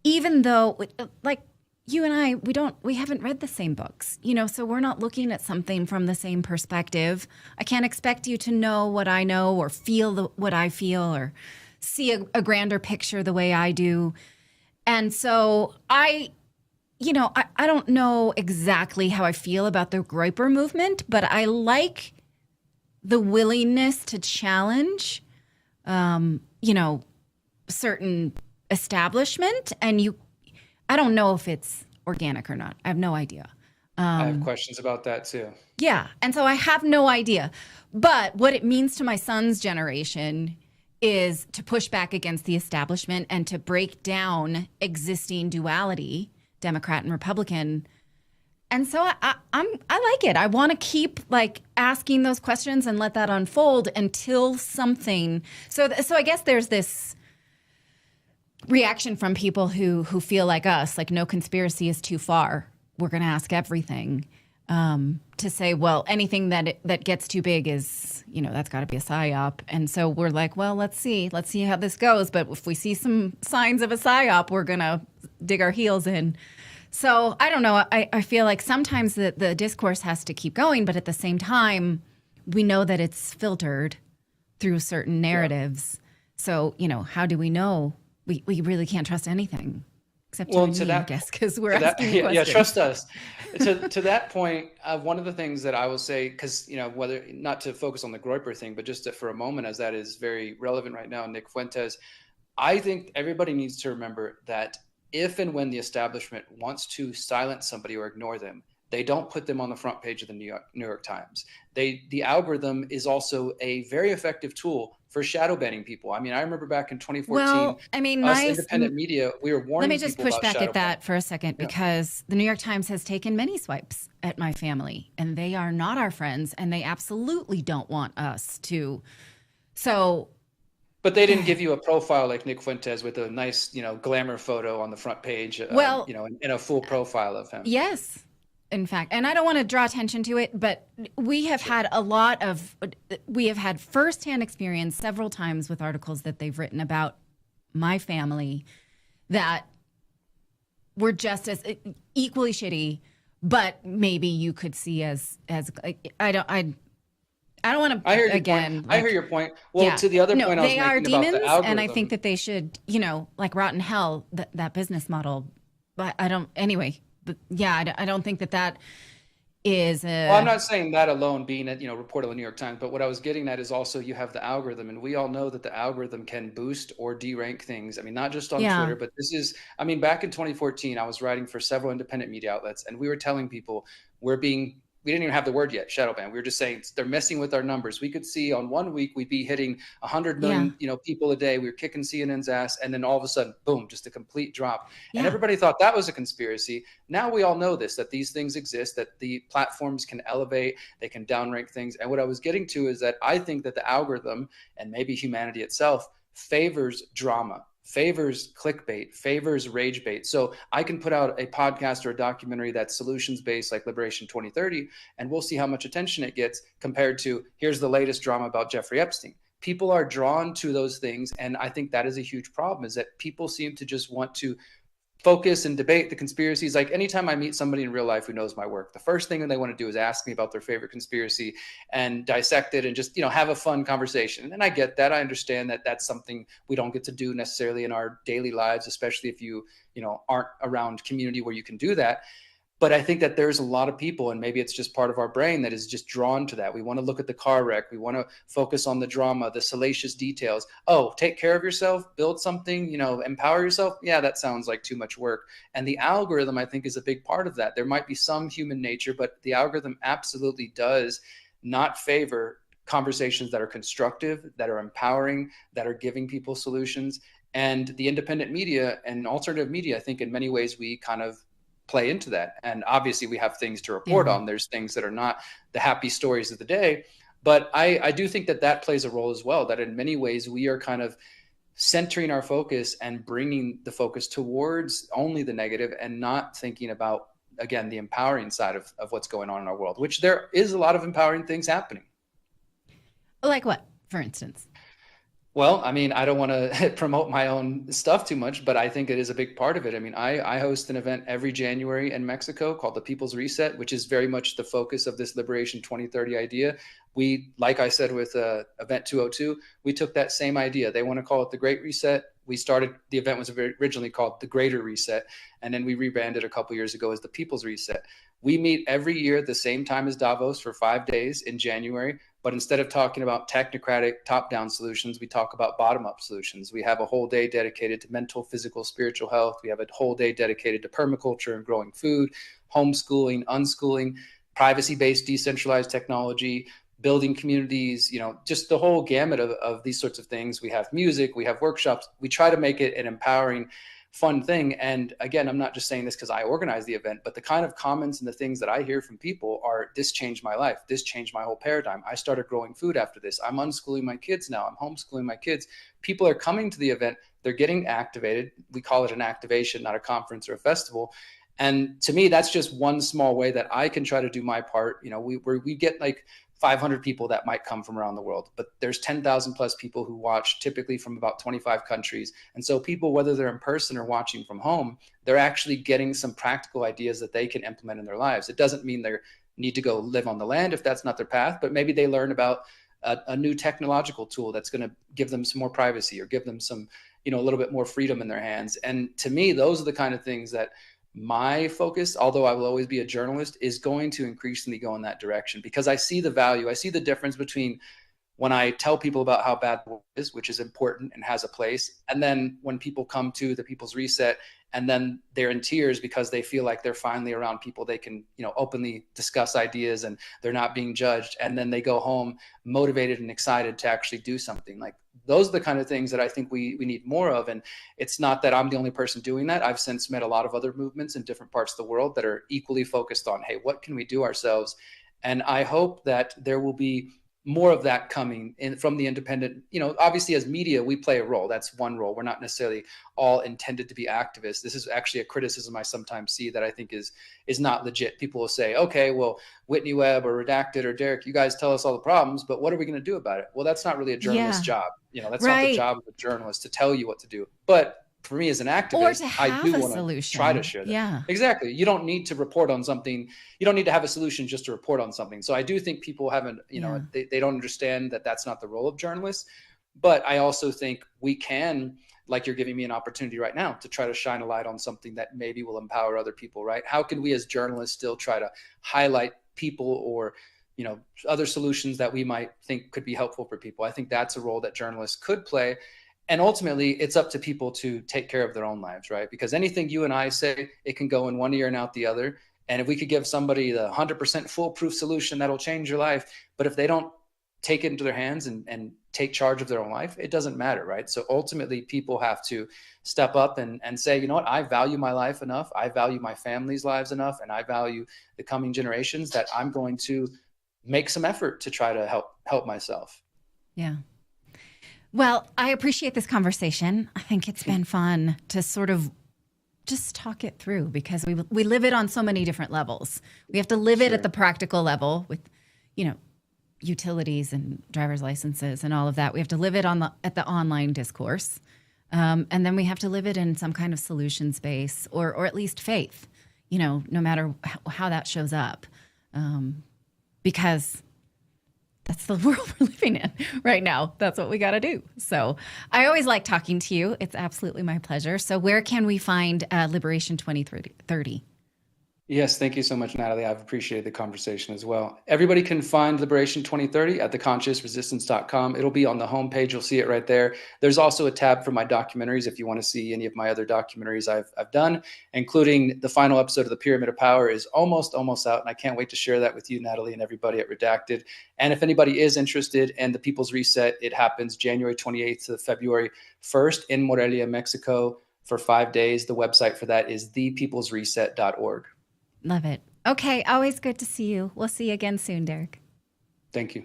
even though, like you and I, we haven't read the same books, so we're not looking at something from the same perspective. I can't expect you to know what I know or feel what I feel or see a grander picture the way I do. And so I don't know exactly how I feel about the Groyper movement, but I like the willingness to challenge, certain establishment. And I don't know if it's organic or not. I have no idea. I have questions about that too. Yeah. And so I have no idea. But what it means to my son's generation is to push back against the establishment and to break down existing duality, Democrat and Republican. And so I like it. I want to keep asking those questions and let that unfold until something. So I guess there's this reaction from people who feel like us, like no conspiracy is too far. We're going to ask everything. To say, well, anything that gets too big is, that's got to be a psyop. And so we're like, well, let's see how this goes. But if we see some signs of a psyop, we're going to dig our heels in. So I don't know. I feel like sometimes the discourse has to keep going, but at the same time, we know that it's filtered through certain narratives. Yeah. So, how do we know? We really can't trust anything. Except I guess, because we're asking questions. Yeah, trust us. To that point, one of the things that I will say, because whether not to focus on the Groyper thing, but just for a moment, as that is very relevant right now, Nick Fuentes, I think everybody needs to remember that if and when the establishment wants to silence somebody or ignore them, they don't put them on the front page of the New York Times. The algorithm is also a very effective tool for shadow banning people. I mean, I remember back in 2014, independent media, we were warning people. Let me just push back at that for a second, because the New York Times has taken many swipes at my family, and they are not our friends, and they absolutely don't want us to. So. But they didn't give you a profile like Nick Fuentes with a nice, glamour photo on the front page, in a full profile of him. Yes. In fact, and I don't want to draw attention to it, but we have had firsthand experience several times with articles that they've written about my family that were just as equally shitty, but maybe you could see as I don't want to. I hear your point. I hear your point. Well, yeah. To the other point, I was making about the algorithm. They are demons, and I think that they should, like rotten hell, that business model. But I don't. Anyway. But yeah, I don't think that is. Well, I'm not saying that alone being reported in the New York Times, but what I was getting at is also you have the algorithm, and we all know that the algorithm can boost or derank things. I mean, not just on Twitter, but back in 2014, I was writing for several independent media outlets, and we were telling people we're being we didn't even have the word yet, shadow ban. We were just saying they're messing with our numbers. We could see on one week we'd be hitting 100 million, people a day. We were kicking CNN's ass, and then all of a sudden, boom, just a complete drop. And everybody thought that was a conspiracy. Now we all know that these things exist, that the platforms can elevate, they can downrank things. And what I was getting to is that I think that the algorithm, and maybe humanity itself, favors drama, favors clickbait, favors rage bait. So I can put out a podcast or a documentary that's solutions based, like Liberation 2030, and we'll see how much attention it gets compared to here's the latest drama about Jeffrey Epstein. People are drawn to those things, and I think that is a huge problem, is that people seem to just want to focus and debate the conspiracies. Like anytime I meet somebody in real life who knows my work, the first thing that they want to do is ask me about their favorite conspiracy and dissect it and just, have a fun conversation. And I get that. I understand that that's something we don't get to do necessarily in our daily lives, especially if you aren't around community where you can do that. But I think that there's a lot of people, and maybe it's just part of our brain that is just drawn to that. We want to look at the car wreck. We want to focus on the drama, the salacious details. Oh, take care of yourself, build something, empower yourself. Yeah, that sounds like too much work. And the algorithm, I think, is a big part of that. There might be some human nature, but the algorithm absolutely does not favor conversations that are constructive, that are empowering, that are giving people solutions. And the independent media and alternative media, I think in many ways we kind of play into that. And obviously we have things to report on. There's things that are not the happy stories of the day. But I do think that plays a role as well, that in many ways we are kind of centering our focus and bringing the focus towards only the negative and not thinking about, again, the empowering side of what's going on in our world, which there is a lot of empowering things happening. Like what, for instance? Well, I mean, I don't want to promote my own stuff too much, but I think it is a big part of it. I mean, I host an event every January in Mexico called the People's Reset, which is very much the focus of this Liberation 2030 idea. We, like I said, with Event 202, we took that same idea. They want to call it the Great Reset. The event was originally called the Greater Reset, and then we rebranded a couple years ago as the People's Reset. We meet every year at the same time as Davos for 5 days in January. But instead of talking about technocratic top-down solutions, we talk about bottom-up solutions. We have a whole day dedicated to mental, physical, spiritual health. We have a whole day dedicated to permaculture and growing food, homeschooling, unschooling, privacy-based decentralized technology, building communities, just the whole gamut of these sorts of things. We have music, we have workshops. We try to make it an empowering, fun thing. And again, I'm not just saying this because I organize the event, but the kind of comments and the things that I hear from people are, this changed my life. This changed my whole paradigm. I started growing food after this. I'm unschooling my kids now. I'm homeschooling my kids. People are coming to the event. They're getting activated. We call it an activation, not a conference or a festival. And to me, that's just one small way that I can try to do my part. We get like 500 people that might come from around the world, but there's 10,000 plus people who watch, typically from about 25 countries. And so people, whether they're in person or watching from home, they're actually getting some practical ideas that they can implement in their lives. It doesn't mean they need to go live on the land if that's not their path, but maybe they learn about a new technological tool that's going to give them some more privacy or give them some, a little bit more freedom in their hands. And to me, those are the kind of things that my focus, although I will always be a journalist, is going to increasingly go in that direction, because I see the value. I see the difference between when I tell people about how bad the world is, which is important and has a place, and then when people come to the People's Reset and then they're in tears because they feel like they're finally around people they can, openly discuss ideas and they're not being judged. And then they go home motivated and excited to actually do something. Like, those are the kind of things that I think we need more of. And it's not that I'm the only person doing that. I've since met a lot of other movements in different parts of the world that are equally focused on, hey, what can we do ourselves? And I hope that there will be more of that coming in from the independent. Obviously as media, we play a role. That's one role. We're not necessarily all intended to be activists. This is actually a criticism I sometimes see that I think is not legit. People will say, okay, well, Whitney Webb or Redacted or Derek, you guys tell us all the problems, but what are we going to do about it? Well, that's not really a journalist's job. That's not the job of a journalist to tell you what to do. But for me as an activist, I do want to try to share that. Yeah, exactly. You don't need to report on something. You don't need to have a solution just to report on something. So I do think people haven't, they don't understand that that's not the role of journalists. But I also think we can, like you're giving me an opportunity right now, to try to shine a light on something that maybe will empower other people, right? How can we as journalists still try to highlight people or other solutions that we might think could be helpful for people? I think that's a role that journalists could play. And ultimately, it's up to people to take care of their own lives, right? Because anything you and I say, it can go in one ear and out the other. And if we could give somebody the 100% foolproof solution that'll change your life, but if they don't take it into their hands and take charge of their own life, it doesn't matter, right? So ultimately, people have to step up and say, you know what, I value my life enough, I value my family's lives enough, and I value the coming generations that I'm going to make some effort to try to help myself. Yeah. Well, I appreciate this conversation. I think it's been fun to sort of just talk it through, because we live it on so many different levels. We have to live it at the practical level with, utilities and driver's licenses and all of that. We have to live it at the online discourse. And then we have to live it in some kind of solution space or at least faith, no matter how that shows up. Because that's the world we're living in right now. That's what we got to do. So I always like talking to you. It's absolutely my pleasure. So where can we find Liberation 2030? Yes, thank you so much, Natalie. I've appreciated the conversation as well. Everybody can find Liberation 2030 at theconsciousresistance.com. It'll be on the homepage. You'll see it right there. There's also a tab for my documentaries if you want to see any of my other documentaries I've done, including the final episode of The Pyramid of Power is almost out, and I can't wait to share that with you, Natalie, and everybody at Redacted. And if anybody is interested in the People's Reset, it happens January 28th to February 1st in Morelia, Mexico for 5 days. The website for that is thepeoplesreset.org. Love it. Okay. Always good to see you. We'll see you again soon, Derek. Thank you.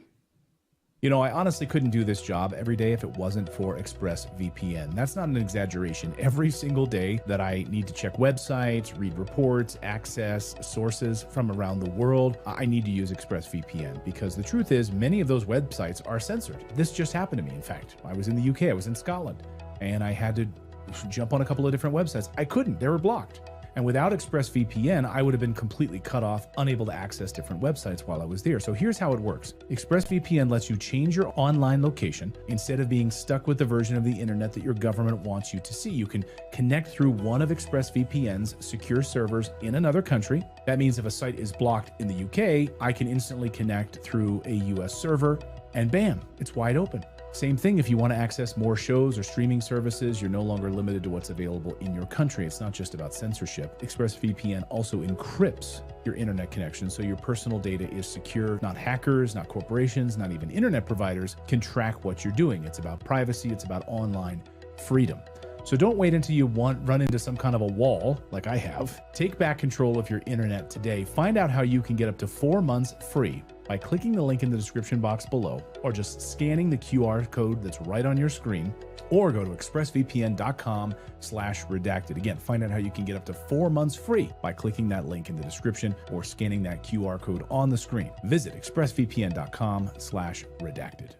I honestly couldn't do this job every day if it wasn't for ExpressVPN. That's not an exaggeration. Every single day that I need to check websites, read reports, access sources from around the world, I need to use ExpressVPN, because the truth is many of those websites are censored. This just happened to me. In fact, I was in the UK, I was in Scotland, and I had to jump on a couple of different websites. I couldn't. They were blocked. And without ExpressVPN, I would have been completely cut off, unable to access different websites while I was there. So here's how it works. ExpressVPN lets you change your online location instead of being stuck with the version of the internet that your government wants you to see. You can connect through one of ExpressVPN's secure servers in another country. That means if a site is blocked in the UK, I can instantly connect through a US server, and bam, it's wide open. Same thing if you want to access more shows or streaming services, you're no longer limited to what's available in your country. It's not just about censorship. ExpressVPN also encrypts your internet connection, so your personal data is secure. Not hackers, not corporations, not even internet providers can track what you're doing. It's about privacy, it's about online freedom. So don't wait until you run into some kind of a wall like I have. Take back control of your internet today. Find out how you can get up to 4 months free by clicking the link in the description box below, or just scanning the QR code that's right on your screen, or go to expressvpn.com/redacted. Again, find out how you can get up to 4 months free by clicking that link in the description or scanning that QR code on the screen. Visit expressvpn.com/redacted.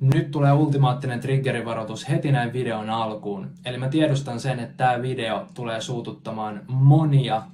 Nyt tulee ultimaattinen triggerivaroitus heti näin videon alkuun. Eli mä tiedostan sen, että tämä video tulee suututtamaan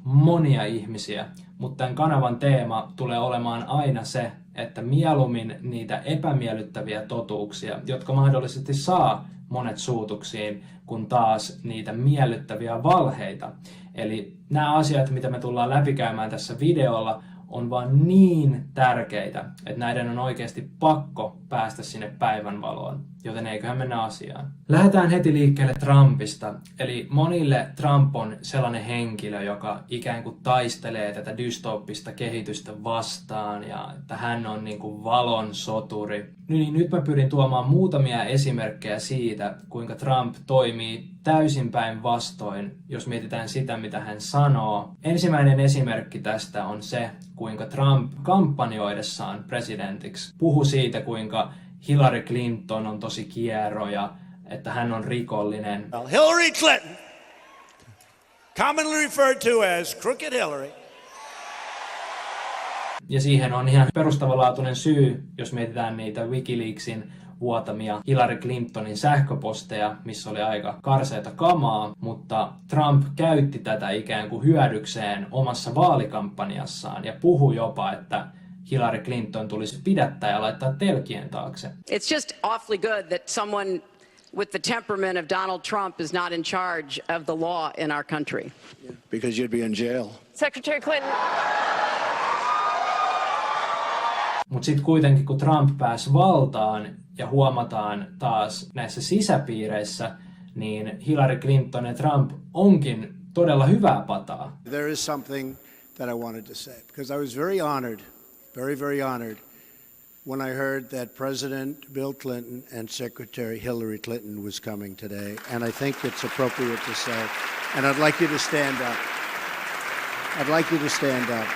monia ihmisiä. Mutta tämän kanavan teema tulee olemaan aina se, että mieluummin niitä epämiellyttäviä totuuksia, jotka mahdollisesti saa monet suutuksiin, kun taas niitä miellyttäviä valheita. Eli nämä asiat, mitä me tullaan läpikäymään tässä videolla, on vaan niin tärkeitä, että näiden on oikeasti pakko päästä sinne päivänvaloon, joten eiköhän mennä asiaan. Lähdetään heti liikkeelle Trumpista. Eli monille Trump on sellainen henkilö, joka ikään kuin taistelee tätä dystooppista kehitystä vastaan ja että hän on niin kuin valon soturi. Niin nyt mä pyrin tuomaan muutamia esimerkkejä siitä, kuinka Trump toimii täysin päinvastoin, jos mietitään sitä, mitä hän sanoo. Ensimmäinen esimerkki tästä on se, kuinka Trump kampanjoidessaan presidentiksi puhui siitä, kuinka Hillary Clinton on tosi kiero ja että hän on rikollinen. Hillary Clinton, commonly referred to as Crooked Hillary. Ja siihen on ihan perustavanlaatuinen syy, jos mietitään niitä WikiLeaksin vuotamia Hillary Clintonin sähköposteja, missä oli aika karseita kamaa, mutta Trump käytti tätä ikään kuin hyödykseen omassa vaalikampanjassaan ja puhui jopa, että Hillary Clinton tulisi pidättää ja laittaa telkien taakse. It's just awfully good that someone with the temperament of Donald Trump is not in charge of the law in our country. Yeah, because you'd be in jail. Secretary Clinton. Mutta sitten kuitenkin, kun Trump pääsi valtaan ja huomataan taas näissä sisäpiireissä, niin Hillary Clinton ja Trump onkin todella hyvää pataa. There is something that I wanted to say, because I was very honored, very honored, when I heard that President Bill Clinton and Secretary Hillary Clinton was coming today, and I think it's appropriate to say, and I'd like you to stand up. I'd like you to stand up.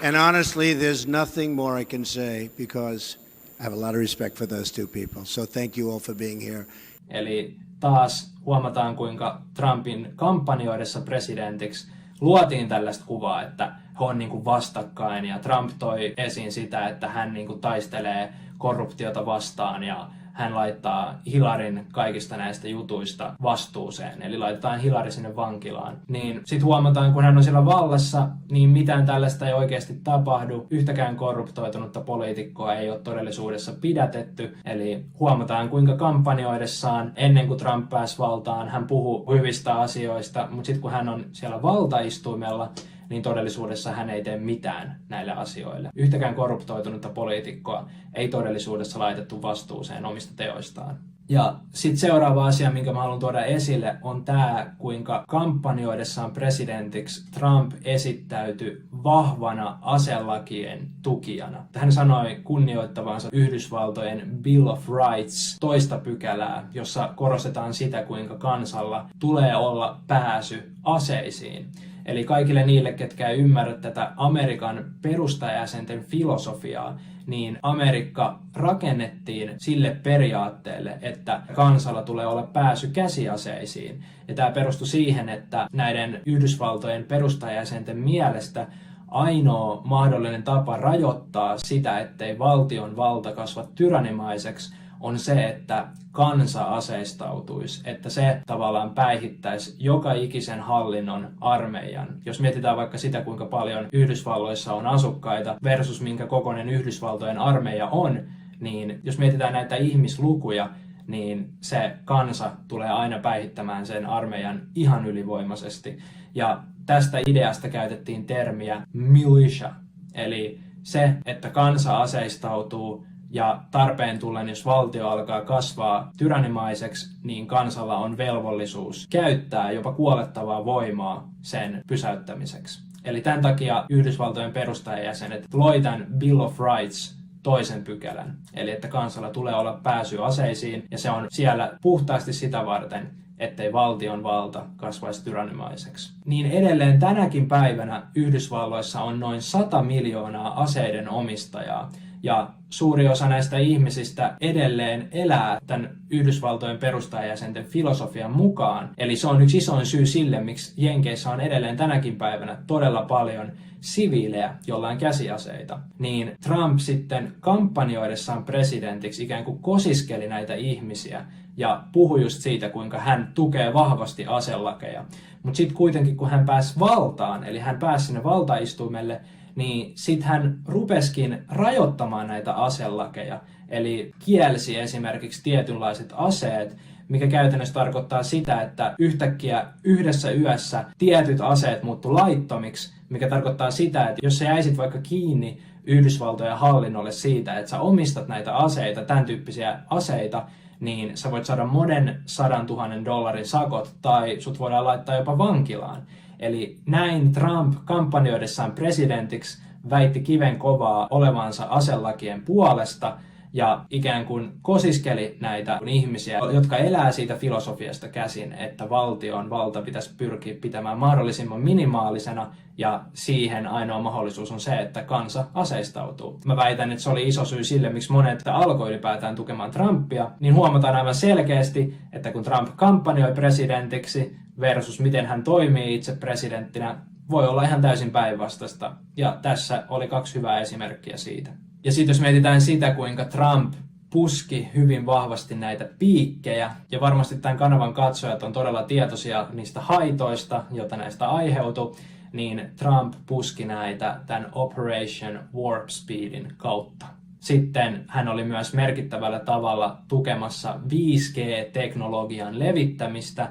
And honestly, there's nothing more I can say because I have a lot of respect for those two people. So thank you all for being here. Eli taas huomataan, kuinka Trumpin kampanjoidessa presidentiksi luotiin tällaista kuvaa, että he on niin kuin vastakkain ja Trump toi esiin sitä, että hän niin kuin taistelee korruptiota vastaan ja hän laittaa Hillaryn kaikista näistä jutuista vastuuseen, eli laitetaan Hillary sinne vankilaan. Niin sitten huomataan, kun hän on siellä vallassa, niin mitään tällaista ei oikeasti tapahdu. Yhtäkään korruptoitunutta poliitikkoa ei ole todellisuudessa pidätetty. Eli huomataan, kuinka kampanjoidessaan ennen kuin Trump pääsi valtaan, hän puhuu hyvistä asioista, mutta sitten kun hän on siellä valtaistuimella, niin todellisuudessa hän ei tee mitään näille asioille. Yhtäkään korruptoitunutta poliitikkoa ei todellisuudessa laitettu vastuuseen omista teoistaan. Ja sitten seuraava asia, minkä mä haluan tuoda esille, on tämä, kuinka kampanjoidessaan presidentiksi Trump esittäytyi vahvana aselakien tukijana. Hän sanoi kunnioittavansa Yhdysvaltojen Bill of Rights toista pykälää, jossa korostetaan sitä, kuinka kansalla tulee olla pääsy aseisiin. Eli kaikille niille, ketkä ei ymmärrä tätä Amerikan perustajajäsenten filosofiaa, niin Amerikka rakennettiin sille periaatteelle, että kansalla tulee olla pääsy käsiaseisiin. Ja tämä perustui siihen, että näiden Yhdysvaltojen perustajajäsenten mielestä ainoa mahdollinen tapa rajoittaa sitä, ettei valtion valta kasva tyrannimaiseksi, on se, että kansa aseistautuisi, että se tavallaan päihittäisi joka ikisen hallinnon armeijan. Jos mietitään vaikka sitä, kuinka paljon Yhdysvalloissa on asukkaita versus minkä kokoinen Yhdysvaltojen armeija on, niin jos mietitään näitä ihmislukuja, niin se kansa tulee aina päihittämään sen armeijan ihan ylivoimaisesti. Ja tästä ideasta käytettiin termiä militia, eli se, että kansa aseistautuu ja tarpeen tullen, jos valtio alkaa kasvaa tyrannimaiseksi, niin kansalla on velvollisuus käyttää jopa kuolettavaa voimaa sen pysäyttämiseksi. Eli tämän takia Yhdysvaltojen perustajajäsenet loi tämän Bill of Rights toisen pykälän. Eli että kansalla tulee olla pääsy aseisiin ja se on siellä puhtaasti sitä varten, ettei valtion valta kasvaisi tyrannimaiseksi. Niin edelleen tänäkin päivänä Yhdysvalloissa on noin 100 miljoonaa aseiden omistajaa, Ja suuri osa näistä ihmisistä edelleen elää tämän Yhdysvaltojen perustajajäsenten filosofian mukaan. Eli se on yksi isoin syy sille, miksi Jenkeissä on edelleen tänäkin päivänä todella paljon siviilejä, jolla on käsiaseita. Niin Trump sitten kampanjoidessaan presidentiksi ikään kuin kosiskeli näitä ihmisiä ja puhui just siitä, kuinka hän tukee vahvasti aselakeja. Mutta sitten kuitenkin, kun hän pääsi valtaan, eli hän pääsi sinne valtaistuimelle, niin sitten hän rupeskin rajoittamaan näitä aselakeja. Eli kielsi esimerkiksi tietynlaiset aseet, mikä käytännössä tarkoittaa sitä, että yhtäkkiä yhdessä yössä tietyt aseet muuttu laittomiksi, mikä tarkoittaa sitä, että jos sä jäisit vaikka kiinni Yhdysvaltojen hallinnolle siitä, että sä omistat näitä aseita, tämän tyyppisiä aseita, niin sä voit saada monen $100,000 sakot tai sut voidaan laittaa jopa vankilaan. Eli näin Trump kampanjoidessaan presidentiksi väitti kiven kovaa olevansa aselakien puolesta ja ikään kuin kosiskeli näitä ihmisiä, jotka elää siitä filosofiasta käsin, että valtion valta pitäisi pyrkiä pitämään mahdollisimman minimaalisena ja siihen ainoa mahdollisuus on se, että kansa aseistautuu. Mä väitän, että se oli iso syy sille, miksi monet alkoi ylipäätään tukemaan Trumpia, niin huomataan aivan selkeästi, että kun Trump kampanjoi presidentiksi versus miten hän toimii itse presidenttinä, voi olla ihan täysin päinvastaista. Ja tässä oli 2 hyvää esimerkkiä siitä. Ja sitten jos mietitään sitä, kuinka Trump puski hyvin vahvasti näitä piikkejä, ja varmasti tämän kanavan katsojat on todella tietoisia niistä haitoista, joita näistä aiheutui, niin Trump puski näitä tämän Operation Warp Speedin kautta. Sitten hän oli myös merkittävällä tavalla tukemassa 5G-teknologian levittämistä,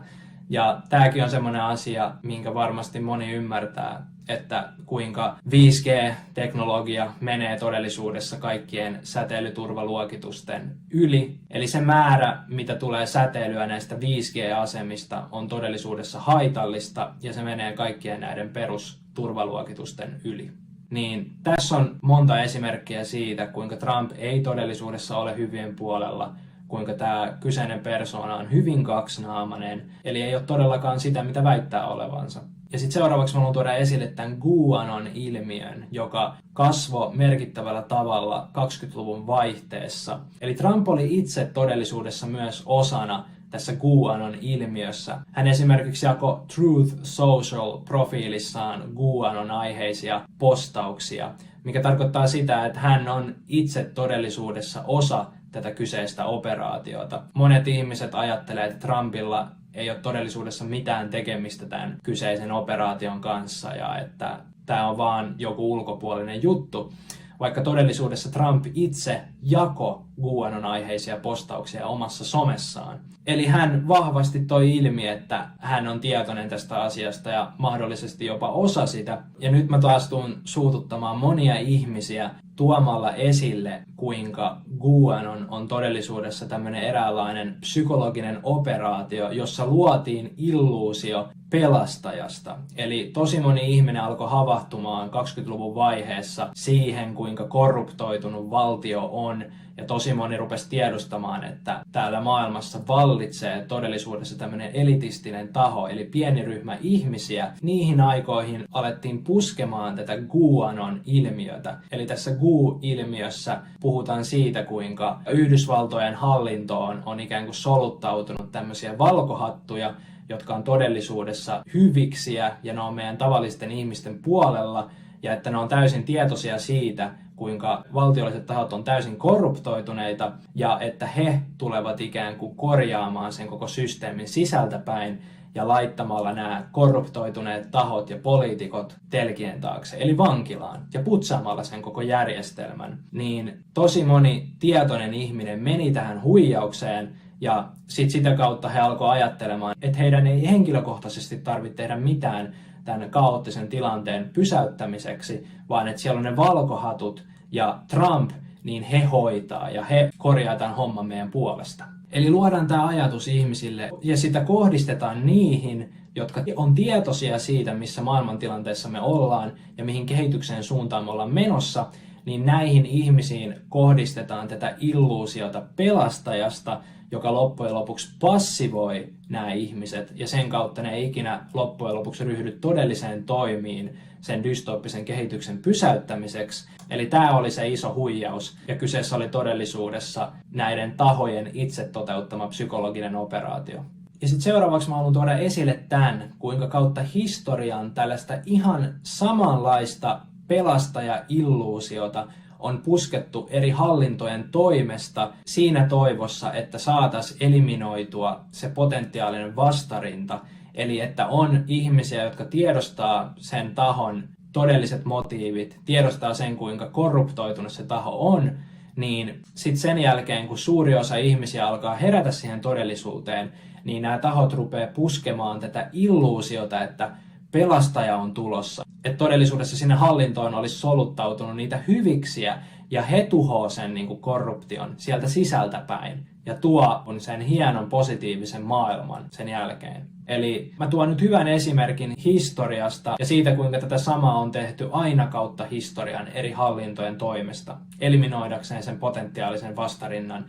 ja tämäkin on semmoinen asia, minkä varmasti moni ymmärtää, että kuinka 5G-teknologia menee todellisuudessa kaikkien säteilyturvaluokitusten yli. Eli se määrä, mitä tulee säteilyä näistä 5G-asemista, on todellisuudessa haitallista ja se menee kaikkien näiden perusturvaluokitusten yli. Niin tässä on monta esimerkkiä siitä, kuinka Trump ei todellisuudessa ole hyvien puolella, kuinka tämä kyseinen persoona on hyvin kaksinaamainen, eli ei ole todellakaan sitä, mitä väittää olevansa. Ja sitten seuraavaksi mä haluan tuoda esille tämän QAnon-ilmiön, joka kasvoi merkittävällä tavalla 20-luvun vaihteessa. Eli Trump oli itse todellisuudessa myös osana tässä QAnon-ilmiössä. Hän esimerkiksi jakoi Truth Social-profiilissaan QAnon-aiheisia postauksia, mikä tarkoittaa sitä, että hän on itse todellisuudessa osa tätä kyseistä operaatiota. Monet ihmiset ajattelevat, että Trumpilla ei ole todellisuudessa mitään tekemistä tämän kyseisen operaation kanssa ja että tämä on vaan joku ulkopuolinen juttu, vaikka todellisuudessa Trump itse jakoi QAnon-aiheisia postauksia omassa somessaan. Eli hän vahvasti toi ilmi, että hän on tietoinen tästä asiasta ja mahdollisesti jopa osa sitä. Ja nyt mä taas tuun suututtamaan monia ihmisiä tuomalla esille, kuinka QAnon on todellisuudessa tämmöinen eräänlainen psykologinen operaatio, jossa luotiin illuusio pelastajasta. Eli tosi moni ihminen alkoi havahtumaan 20-luvun vaiheessa siihen, kuinka korruptoitunut valtio on, ja tosi moni rupesi tiedostamaan, että täällä maailmassa vallitsee todellisuudessa tämmöinen elitistinen taho, eli pieni ryhmä ihmisiä. Niihin aikoihin alettiin puskemaan tätä QAnon-ilmiötä. Eli tässä Q-ilmiössä puhutaan siitä, kuinka Yhdysvaltojen hallintoon on ikään kuin soluttautunut tämmöisiä valkohattuja, jotka on todellisuudessa hyviksiä ja ne on meidän tavallisten ihmisten puolella ja että ne on täysin tietoisia siitä, kuinka valtiolliset tahot on täysin korruptoituneita ja että he tulevat ikään kuin korjaamaan sen koko systeemin sisältäpäin ja laittamalla nämä korruptoituneet tahot ja poliitikot telkien taakse, eli vankilaan, ja putsaamalla sen koko järjestelmän. Niin tosi moni tietoinen ihminen meni tähän huijaukseen, ja sitten sitä kautta he alkoi ajattelemaan, että heidän ei henkilökohtaisesti tarvitse tehdä mitään tämän kaoottisen tilanteen pysäyttämiseksi, vaan että siellä on ne valkohatut ja Trump, niin he hoitaa ja he korjaa tämän homman meidän puolesta. Eli luodaan tämä ajatus ihmisille ja sitä kohdistetaan niihin, jotka on tietoisia siitä, missä maailmantilanteessa me ollaan ja mihin kehityksen suuntaan me ollaan menossa, niin näihin ihmisiin kohdistetaan tätä illuusiota pelastajasta, joka loppujen lopuksi passivoi nämä ihmiset, ja sen kautta ne ei ikinä loppujen lopuksi ryhdy todelliseen toimiin sen dystooppisen kehityksen pysäyttämiseksi. Eli tämä oli se iso huijaus, ja kyseessä oli todellisuudessa näiden tahojen itse toteuttama psykologinen operaatio. Ja sitten seuraavaksi mä haluan tuoda esille tämän, kuinka kautta historian tällaista ihan samanlaista pelastaja-illuusiota on puskettu eri hallintojen toimesta siinä toivossa, että saataisiin eliminoitua se potentiaalinen vastarinta. Eli että on ihmisiä, jotka tiedostaa sen tahon todelliset motiivit, tiedostaa sen, kuinka korruptoitunut se taho on, niin sitten sen jälkeen, kun suuri osa ihmisiä alkaa herätä siihen todellisuuteen, niin nämä tahot rupeaa puskemaan tätä illuusiota, että pelastaja on tulossa. Että todellisuudessa sinne hallintoon olisi soluttautunut niitä hyviksiä, ja he tuhoaa sen niin kuin korruption sieltä sisältä päin ja tuo sen hienon positiivisen maailman sen jälkeen. Eli mä tuon nyt hyvän esimerkin historiasta ja siitä, kuinka tätä samaa on tehty aina kautta historian eri hallintojen toimesta, eliminoidakseen sen potentiaalisen vastarinnan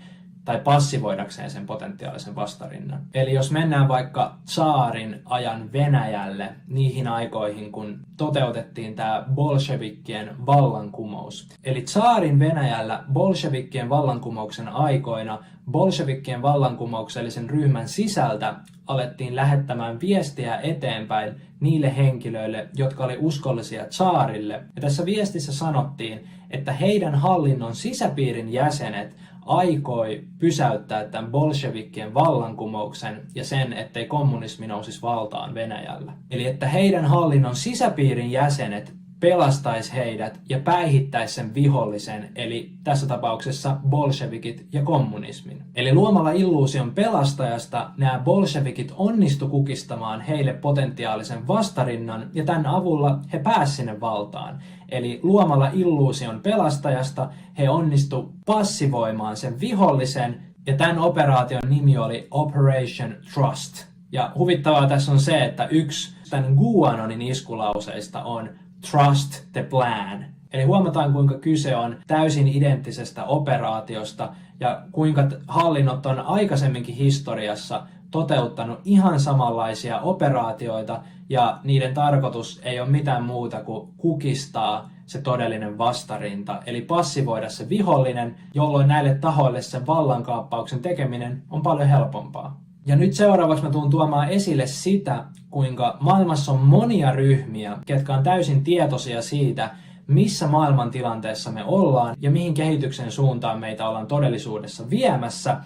tai passivoidakseen sen potentiaalisen vastarinnan. Eli jos mennään vaikka tsaarin ajan Venäjälle niihin aikoihin, kun toteutettiin tämä bolshevikkien vallankumous. Eli tsaarin Venäjällä bolshevikkien vallankumouksen aikoina bolshevikkien vallankumouksellisen ryhmän sisältä alettiin lähettämään viestiä eteenpäin niille henkilöille, jotka oli uskollisia tsaarille. Ja tässä viestissä sanottiin, että heidän hallinnon sisäpiirin jäsenet aikoi pysäyttää tämän bolshevikkien vallankumouksen ja sen, ettei kommunismi nousisi valtaan Venäjällä. Eli että heidän hallinnon sisäpiirin jäsenet pelastaisi heidät ja päihittäisi sen vihollisen, eli tässä tapauksessa bolshevikit ja kommunismin. Eli luomalla illuusion pelastajasta nämä bolshevikit onnistu kukistamaan heille potentiaalisen vastarinnan ja tämän avulla he pääsivät sinne valtaan. Eli luomalla illuusion pelastajasta he onnistu passivoimaan sen vihollisen ja tämän operaation nimi oli Operation Trust. Ja huvittavaa tässä on se, että yksi tämän QAnonin iskulauseista on Trust the plan. Eli huomataan, kuinka kyse on täysin identtisestä operaatiosta ja kuinka hallinnot on aikaisemminkin historiassa toteuttanut ihan samanlaisia operaatioita ja niiden tarkoitus ei ole mitään muuta kuin kukistaa se todellinen vastarinta, eli passivoida se vihollinen, jolloin näille tahoille sen vallankaappauksen tekeminen on paljon helpompaa. Ja nyt seuraavaksi mä tuun tuomaan esille sitä, kuinka maailmassa on monia ryhmiä, ketkä on täysin tietoisia siitä, missä maailmantilanteessa me ollaan ja mihin kehityksen suuntaan meitä ollaan todellisuudessa viemässä,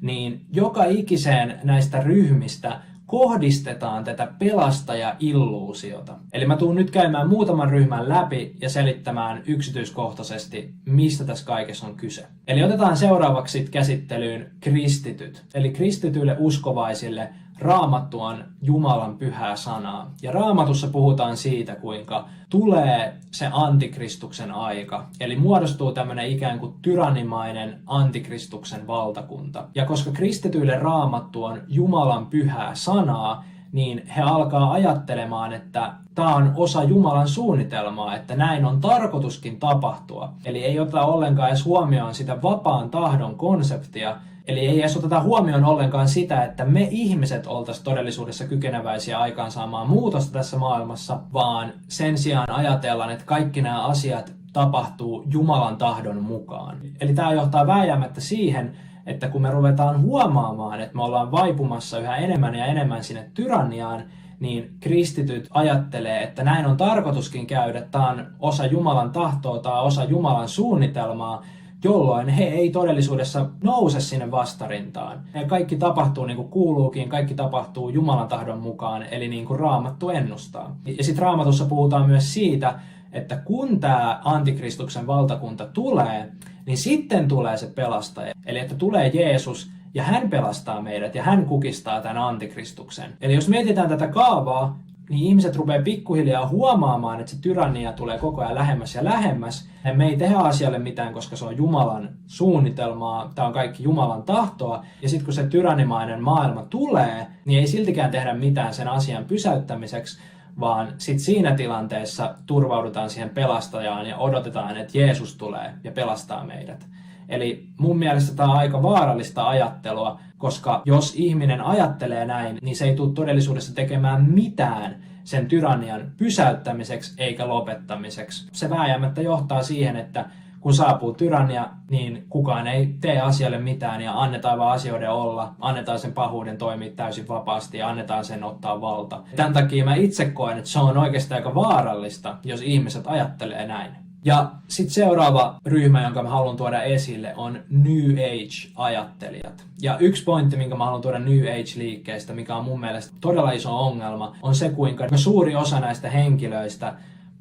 niin joka ikiseen näistä ryhmistä kohdistetaan tätä pelastaja-illuusiota. Eli mä tuun nyt käymään muutaman ryhmän läpi ja selittämään yksityiskohtaisesti, mistä tässä kaikessa on kyse. Eli otetaan seuraavaksi käsittelyyn kristityt. Eli kristityille uskovaisille Raamattu on Jumalan pyhää sanaa. Ja Raamatussa puhutaan siitä, kuinka tulee se antikristuksen aika. Eli muodostuu tämmöinen ikään kuin tyrannimainen antikristuksen valtakunta. Ja koska kristityille Raamattu on Jumalan pyhää sanaa, niin he alkaa ajattelemaan, että tämä on osa Jumalan suunnitelmaa, että näin on tarkoituskin tapahtua. Eli ei ota ollenkaan edes huomioon sitä vapaan tahdon konseptia, eli ei edes oteta huomioon ollenkaan sitä, että me ihmiset oltaisiin todellisuudessa kykeneväisiä aikaansaamaan muutosta tässä maailmassa, vaan sen sijaan ajatellaan, että kaikki nämä asiat tapahtuu Jumalan tahdon mukaan. Eli tämä johtaa vääjäämättä siihen, että kun me ruvetaan huomaamaan, että me ollaan vaipumassa yhä enemmän ja enemmän sinne tyranniaan, niin kristityt ajattelee, että näin on tarkoituskin käydä, tämä on osa Jumalan tahtoa, tämä on osa Jumalan suunnitelmaa, jolloin he ei todellisuudessa nouse sinne vastarintaan. Ja kaikki tapahtuu niin kuin kuuluukin, kaikki tapahtuu Jumalan tahdon mukaan, eli niin kuin Raamattu ennustaa. Ja sitten Raamatussa puhutaan myös siitä, että kun tämä antikristuksen valtakunta tulee, niin sitten tulee se pelastaja. Eli että tulee Jeesus ja hän pelastaa meidät ja hän kukistaa tämän antikristuksen. Eli jos mietitään tätä kaavaa, niin ihmiset rupeaa pikkuhiljaa huomaamaan, että se tyrannia tulee koko ajan lähemmäs ja lähemmäs. Ja me ei tehdä asialle mitään, koska se on Jumalan suunnitelmaa, tämä on kaikki Jumalan tahtoa. Ja sitten kun se tyrannimainen maailma tulee, niin ei siltikään tehdä mitään sen asian pysäyttämiseksi, vaan sitten siinä tilanteessa turvaudutaan siihen pelastajaan ja odotetaan, että Jeesus tulee ja pelastaa meidät. Eli mun mielestä tämä on aika vaarallista ajattelua, koska jos ihminen ajattelee näin, niin se ei tule todellisuudessa tekemään mitään sen tyrannian pysäyttämiseksi eikä lopettamiseksi. Se vääjäämättä johtaa siihen, että kun saapuu tyrannia, niin kukaan ei tee asialle mitään ja annetaan vaan asioiden olla, annetaan sen pahuuden toimia täysin vapaasti ja annetaan sen ottaa valta. Tämän takia mä itse koen, että se on oikeastaan aika vaarallista, jos ihmiset ajattelee näin. Ja sitten seuraava ryhmä, jonka mä haluan tuoda esille, on New Age-ajattelijat. Ja yksi pointti, minkä mä haluan tuoda New Age-liikkeestä, mikä on mun mielestä todella iso ongelma, on se, kuinka suuri osa näistä henkilöistä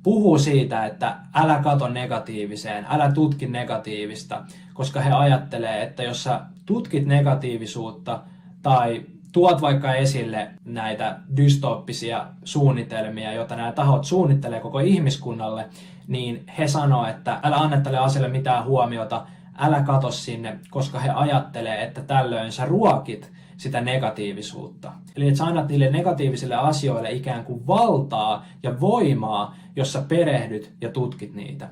puhuu siitä, että älä kato negatiiviseen, älä tutki negatiivista, koska he ajattelee, että jos sä tutkit negatiivisuutta tai tuot vaikka esille näitä dystooppisia suunnitelmia, joita nämä tahot suunnittelee koko ihmiskunnalle, niin he sanoo, että älä anna tälle asialle mitään huomiota, älä kato sinne, koska he ajattelee, että tällöin sä ruokit sitä negatiivisuutta. Eli että sä annat niille negatiivisille asioille ikään kuin valtaa ja voimaa, jos sä perehdyt ja tutkit niitä.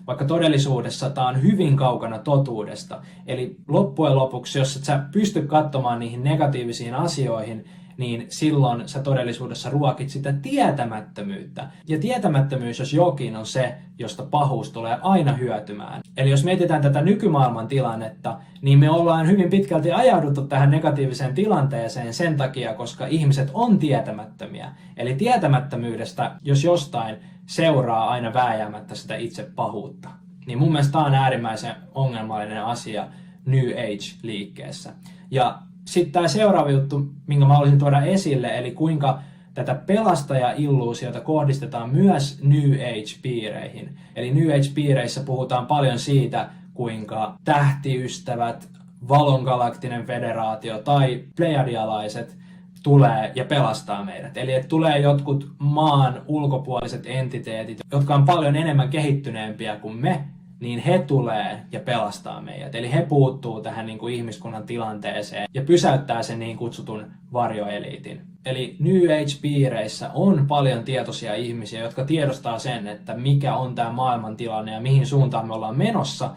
Vaikka todellisuudessa tämä on hyvin kaukana totuudesta. Eli loppujen lopuksi, jos et sä pysty katsomaan niihin negatiivisiin asioihin, niin silloin sä todellisuudessa ruokit sitä tietämättömyyttä. Ja tietämättömyys, jos jokin, on se, josta pahuus tulee aina hyötymään. Eli jos mietitään tätä nykymaailman tilannetta, niin me ollaan hyvin pitkälti ajauduttu tähän negatiiviseen tilanteeseen sen takia, koska ihmiset on tietämättömiä. Eli tietämättömyydestä, jos jostain, seuraa aina vääjäämättä sitä itse pahuutta. Niin mun mielestä tämä on äärimmäisen ongelmallinen asia New Age-liikkeessä. Ja sitten tämä seuraava juttu, minkä mä haluaisin tuoda esille, eli kuinka tätä pelastaja-illuusiota kohdistetaan myös New Age-piireihin. Eli New Age-piireissä puhutaan paljon siitä, kuinka tähtiystävät, valongalaktinen federaatio tai pleiadialaiset tulee ja pelastaa meidät. Eli että tulee jotkut maan ulkopuoliset entiteetit, jotka on paljon enemmän kehittyneempiä kuin me, niin he tulee ja pelastaa meidät. Eli he puuttuu tähän niin kuin ihmiskunnan tilanteeseen ja pysäyttää sen niin kutsutun varjoeliitin. Eli New Age-piireissä on paljon tietoisia ihmisiä, jotka tiedostaa sen, että mikä on tämä maailmantilanne ja mihin suuntaan me ollaan menossa,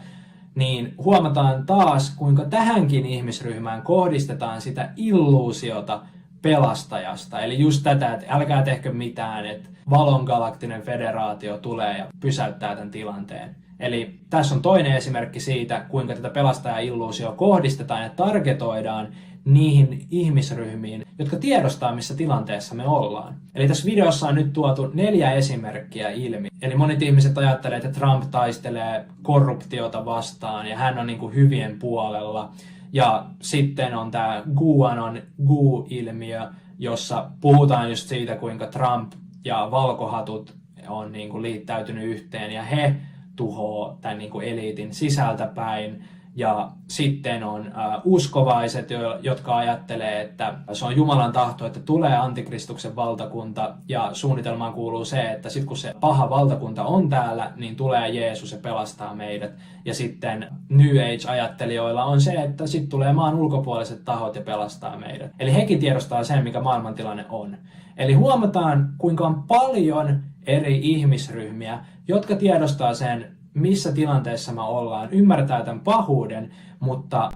niin huomataan taas, kuinka tähänkin ihmisryhmään kohdistetaan sitä illuusiota pelastajasta. Eli just tätä, että älkää tehkö mitään, että valongalaktinen federaatio tulee ja pysäyttää tämän tilanteen. Eli tässä on toinen esimerkki siitä, kuinka tätä pelastaja-illuusioa kohdistetaan ja targetoidaan niihin ihmisryhmiin, jotka tiedostaa, missä tilanteessa me ollaan. Eli tässä videossa on nyt tuotu 4 esimerkkiä ilmi. Eli monet ihmiset ajattelee, että Trump taistelee korruptiota vastaan ja hän on niin kuin hyvien puolella. Ja sitten on tämä QAnon Gu-ilmiö, jossa puhutaan just siitä, kuinka Trump ja valkohatut on niin kuin liittäytynyt yhteen ja he tuhoo tämän niin kuin eliitin sisältäpäin. Ja sitten on uskovaiset, jotka ajattelee, että se on Jumalan tahto, että tulee antikristuksen valtakunta. Ja suunnitelmaan kuuluu se, että sitten kun se paha valtakunta on täällä, niin tulee Jeesus ja pelastaa meidät. Ja sitten New Age-ajattelijoilla on se, että sitten tulee maan ulkopuoliset tahot ja pelastaa meidät. Eli hekin tiedostaa sen, mikä maailmantilanne on. Eli huomataan, kuinka on paljon eri ihmisryhmiä, jotka tiedostaa sen, missä tilanteessa me ollaan, ymmärtää tämän pahuuden, mutta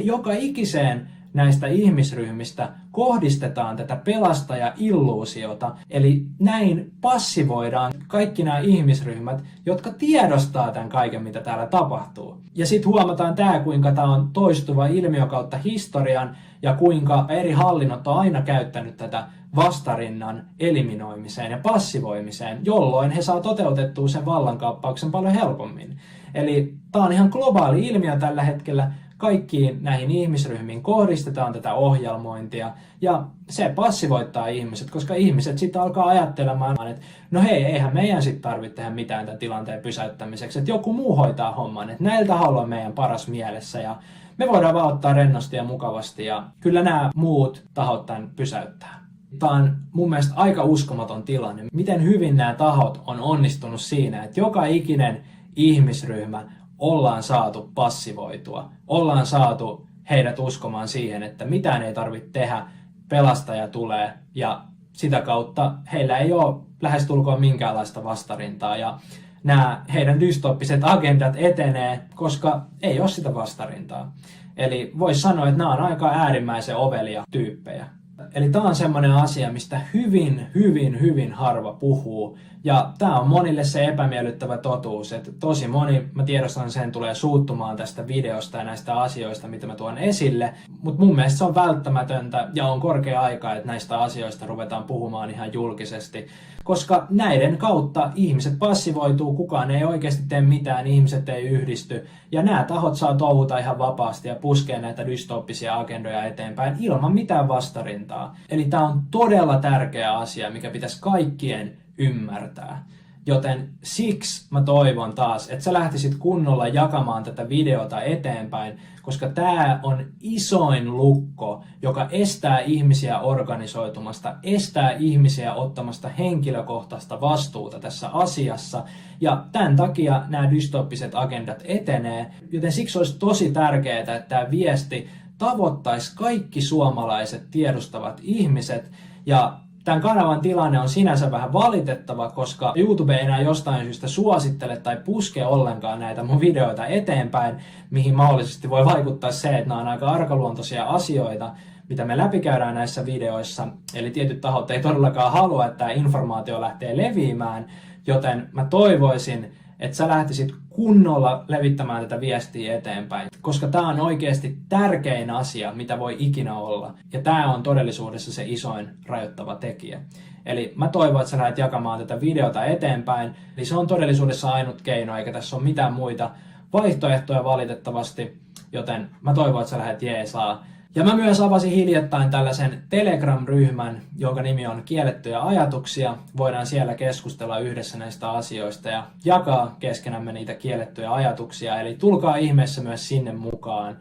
joka ikiseen näistä ihmisryhmistä kohdistetaan tätä pelastaja-illuusiota, eli näin passivoidaan kaikki nämä ihmisryhmät, jotka tiedostaa tämän kaiken, mitä täällä tapahtuu. Ja sitten huomataan tämä, kuinka tämä on toistuva ilmiö kautta historian, ja kuinka eri hallinnot on aina käyttänyt tätä vastarinnan eliminoimiseen ja passivoimiseen, jolloin he saa toteutettua sen vallankaappauksen paljon helpommin. Eli tämä on ihan globaali ilmiö tällä hetkellä. Kaikkiin näihin ihmisryhmiin kohdistetaan tätä ohjelmointia ja se passivoittaa ihmiset, koska ihmiset sitten alkaa ajattelemaan, että no hei, eihän meidän sitten tarvitse tehdä mitään tämän tilanteen pysäyttämiseksi, että joku muu hoitaa homman, että näillä tahoilla on meidän paras mielessä ja me voidaan vaan ottaa rennosti ja mukavasti ja kyllä nämä muut tahot tämän pysäyttää. Tämä on mun mielestä aika uskomaton tilanne, miten hyvin nämä tahot on onnistunut siinä, että joka ikinen ihmisryhmä ollaan saatu passivoitua, ollaan saatu heidät uskomaan siihen, että mitään ei tarvitse tehdä, pelastaja tulee ja sitä kautta heillä ei ole lähestulkoon minkäänlaista vastarintaa. Ja nämä heidän dystoppiset agendat etenee, koska ei ole sitä vastarintaa. Eli voisi sanoa, että nämä on aika äärimmäisen ovelia tyyppejä. Eli tämä on semmoinen asia, mistä hyvin harva puhuu. Ja tämä on monille se epämiellyttävä totuus, että tosi moni, mä tiedostan sen, tulee suuttumaan tästä videosta ja näistä asioista, mitä mä tuon esille. Mutta mun mielestä se on välttämätöntä ja on korkea aika, että näistä asioista ruvetaan puhumaan ihan julkisesti. Koska näiden kautta ihmiset passivoituu, kukaan ei oikeasti tee mitään, ihmiset ei yhdisty. Ja nämä tahot saa touhuta ihan vapaasti ja puskea näitä dystooppisia agendoja eteenpäin ilman mitään vastarintaa. Eli tämä on todella tärkeä asia, mikä pitäisi kaikkien ymmärtää. Joten siksi mä toivon taas, että sä lähtisit kunnolla jakamaan tätä videota eteenpäin, koska tää on isoin lukko, joka estää ihmisiä organisoitumasta, estää ihmisiä ottamasta henkilökohtaista vastuuta tässä asiassa. Ja tämän takia nämä dystoppiset agendat etenee, joten siksi olisi tosi tärkeää, että tämä viesti tavoittaisi kaikki suomalaiset tiedostavat ihmiset. Ja tämän kanavan tilanne on sinänsä vähän valitettava, koska YouTube ei enää jostain syystä suosittele tai puske ollenkaan näitä mun videoita eteenpäin, mihin mahdollisesti voi vaikuttaa se, että nämä on aika arkaluontoisia asioita, mitä me läpikäydään näissä videoissa. Eli tietyt tahot ei todellakaan halua, että tämä informaatio lähtee leviämään, joten mä toivoisin, että sä lähtisit kunnolla levittämään tätä viestiä eteenpäin, koska tämä on oikeasti tärkein asia, mitä voi ikinä olla. Ja tämä on todellisuudessa se isoin rajoittava tekijä. Eli mä toivon, että sä lähdet jakamaan tätä videota eteenpäin. Eli se on todellisuudessa ainut keino, eikä tässä ole mitään muita vaihtoehtoja valitettavasti. Joten mä toivon, että sä lähdet jeesaa. Ja mä myös avasin hiljattain tällaisen Telegram-ryhmän, jonka nimi on Kiellettyjä ajatuksia. Voidaan siellä keskustella yhdessä näistä asioista ja jakaa keskenämme niitä kiellettyjä ajatuksia. Eli tulkaa ihmeessä myös sinne mukaan.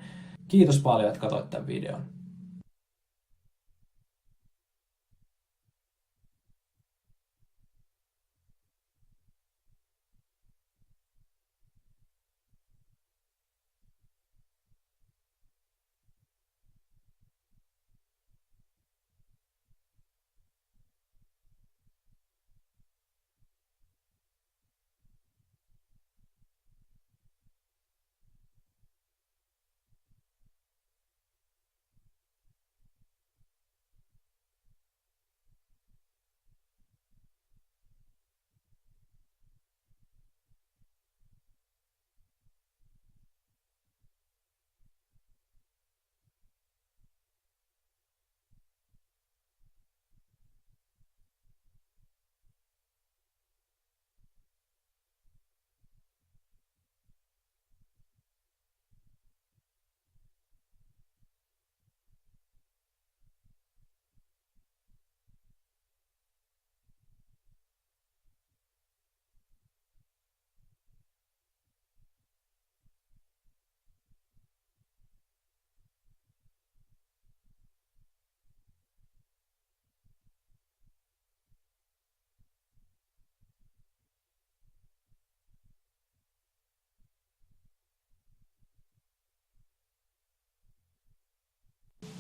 Kiitos paljon, että katsoit tämän videon.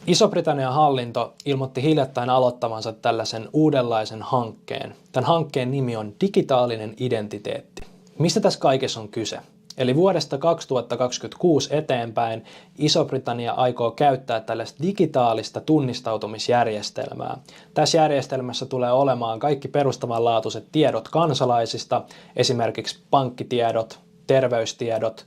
Iso-Britannian hallinto ilmoitti hiljattain aloittavansa tällaisen uudenlaisen hankkeen. Tämän hankkeen nimi on digitaalinen identiteetti. Mistä tässä kaikessa on kyse? Eli vuodesta 2026 eteenpäin Iso-Britannia aikoo käyttää tällaista digitaalista tunnistautumisjärjestelmää. Tässä järjestelmässä tulee olemaan kaikki perustavanlaatuiset tiedot kansalaisista, esimerkiksi pankkitiedot, terveystiedot,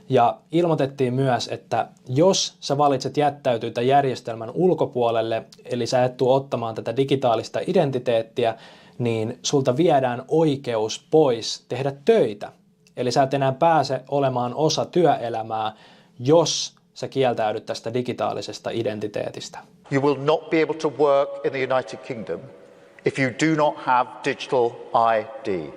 ja ilmoitettiin myös, että jos sä valitset jättäytyä tämän järjestelmän ulkopuolelle, eli sä et tule ottamaan tätä digitaalista identiteettiä, niin sulta viedään oikeus pois tehdä töitä. Eli sä et enää pääse olemaan osa työelämää, jos sä kieltäydyt tästä digitaalisesta identiteetistä. You will not be able to work in the United Kingdom if you do not have digital ID.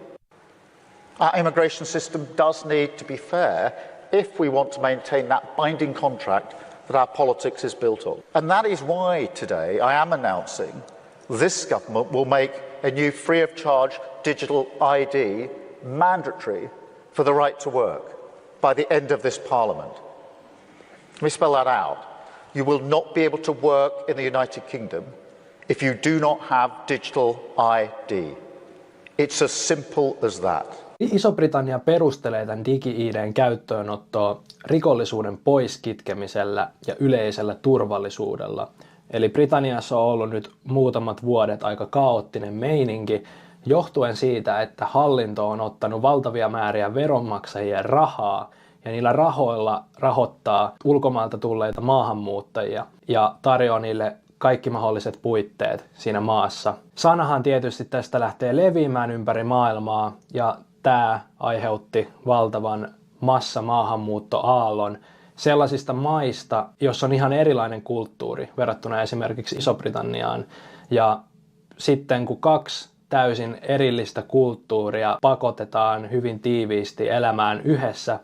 Our immigration system does need to be fair if we want to maintain that binding contract that our politics is built on. And that is why today I am announcing this government will make a new free of charge digital ID mandatory for the right to work by the end of this parliament. Let me spell that out. You will not be able to work in the United Kingdom if you do not have digital ID. It's as simple as that. Iso-Britannia perustelee tämän digi-ID:n käyttöönottoa rikollisuuden poiskitkemisellä ja yleisellä turvallisuudella. Eli Britanniassa on ollut nyt muutamat vuodet aika kaoottinen meininki, johtuen siitä, että hallinto on ottanut valtavia määriä veronmaksajien rahaa ja niillä rahoilla rahoittaa ulkomailta tulleita maahanmuuttajia ja tarjoaa niille kaikki mahdolliset puitteet siinä maassa. Sanahan tietysti tästä lähtee leviämään ympäri maailmaa ja tämä aiheutti valtavan massamaahanmuuttoaallon sellaisista maista, jossa on ihan erilainen kulttuuri verrattuna esimerkiksi Iso-Britanniaan. Ja sitten kun kaksi täysin erillistä kulttuuria pakotetaan hyvin tiiviisti elämään yhdessä,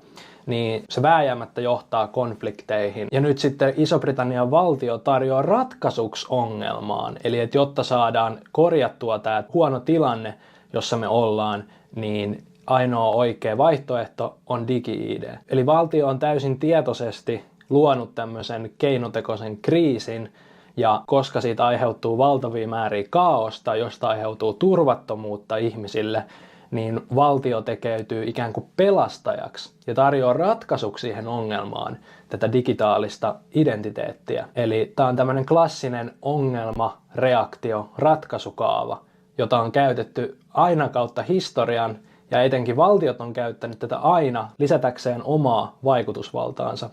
niin se vääjäämättä johtaa konflikteihin. Ja nyt sitten Iso-Britannian valtio tarjoaa ratkaisuksi ongelmaan. Eli että jotta saadaan korjattua tämä huono tilanne, jossa me ollaan, niin ainoa oikea vaihtoehto on digi-ID. Eli valtio on täysin tietoisesti luonut tämmöisen keinotekoisen kriisin, ja koska siitä aiheutuu valtavia määriä kaaosta, josta aiheutuu turvattomuutta ihmisille, niin valtio tekeytyy ikään kuin pelastajaksi ja tarjoaa ratkaisuksi siihen ongelmaan tätä digitaalista identiteettiä. Eli tämä on tämmöinen klassinen ongelma, reaktio, ratkaisukaava, jota on käytetty aina kautta historian, ja etenkin valtiot on käyttänyt tätä aina lisätäkseen omaa vaikutusvaltaansa.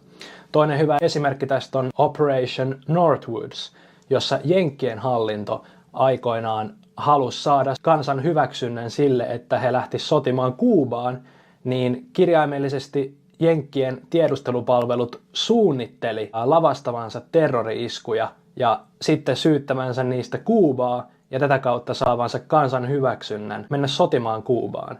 Toinen hyvä esimerkki tästä on Operation Northwoods, jossa Jenkkien hallinto aikoinaan halusi saada kansan hyväksynnän sille, että he lähtisivät sotimaan Kuubaan, niin kirjaimellisesti Jenkkien tiedustelupalvelut suunnitteli lavastavansa terrori-iskuja ja sitten syyttämänsä niistä Kuubaa ja tätä kautta saavansa kansan hyväksynnän mennä sotimaan Kuubaan.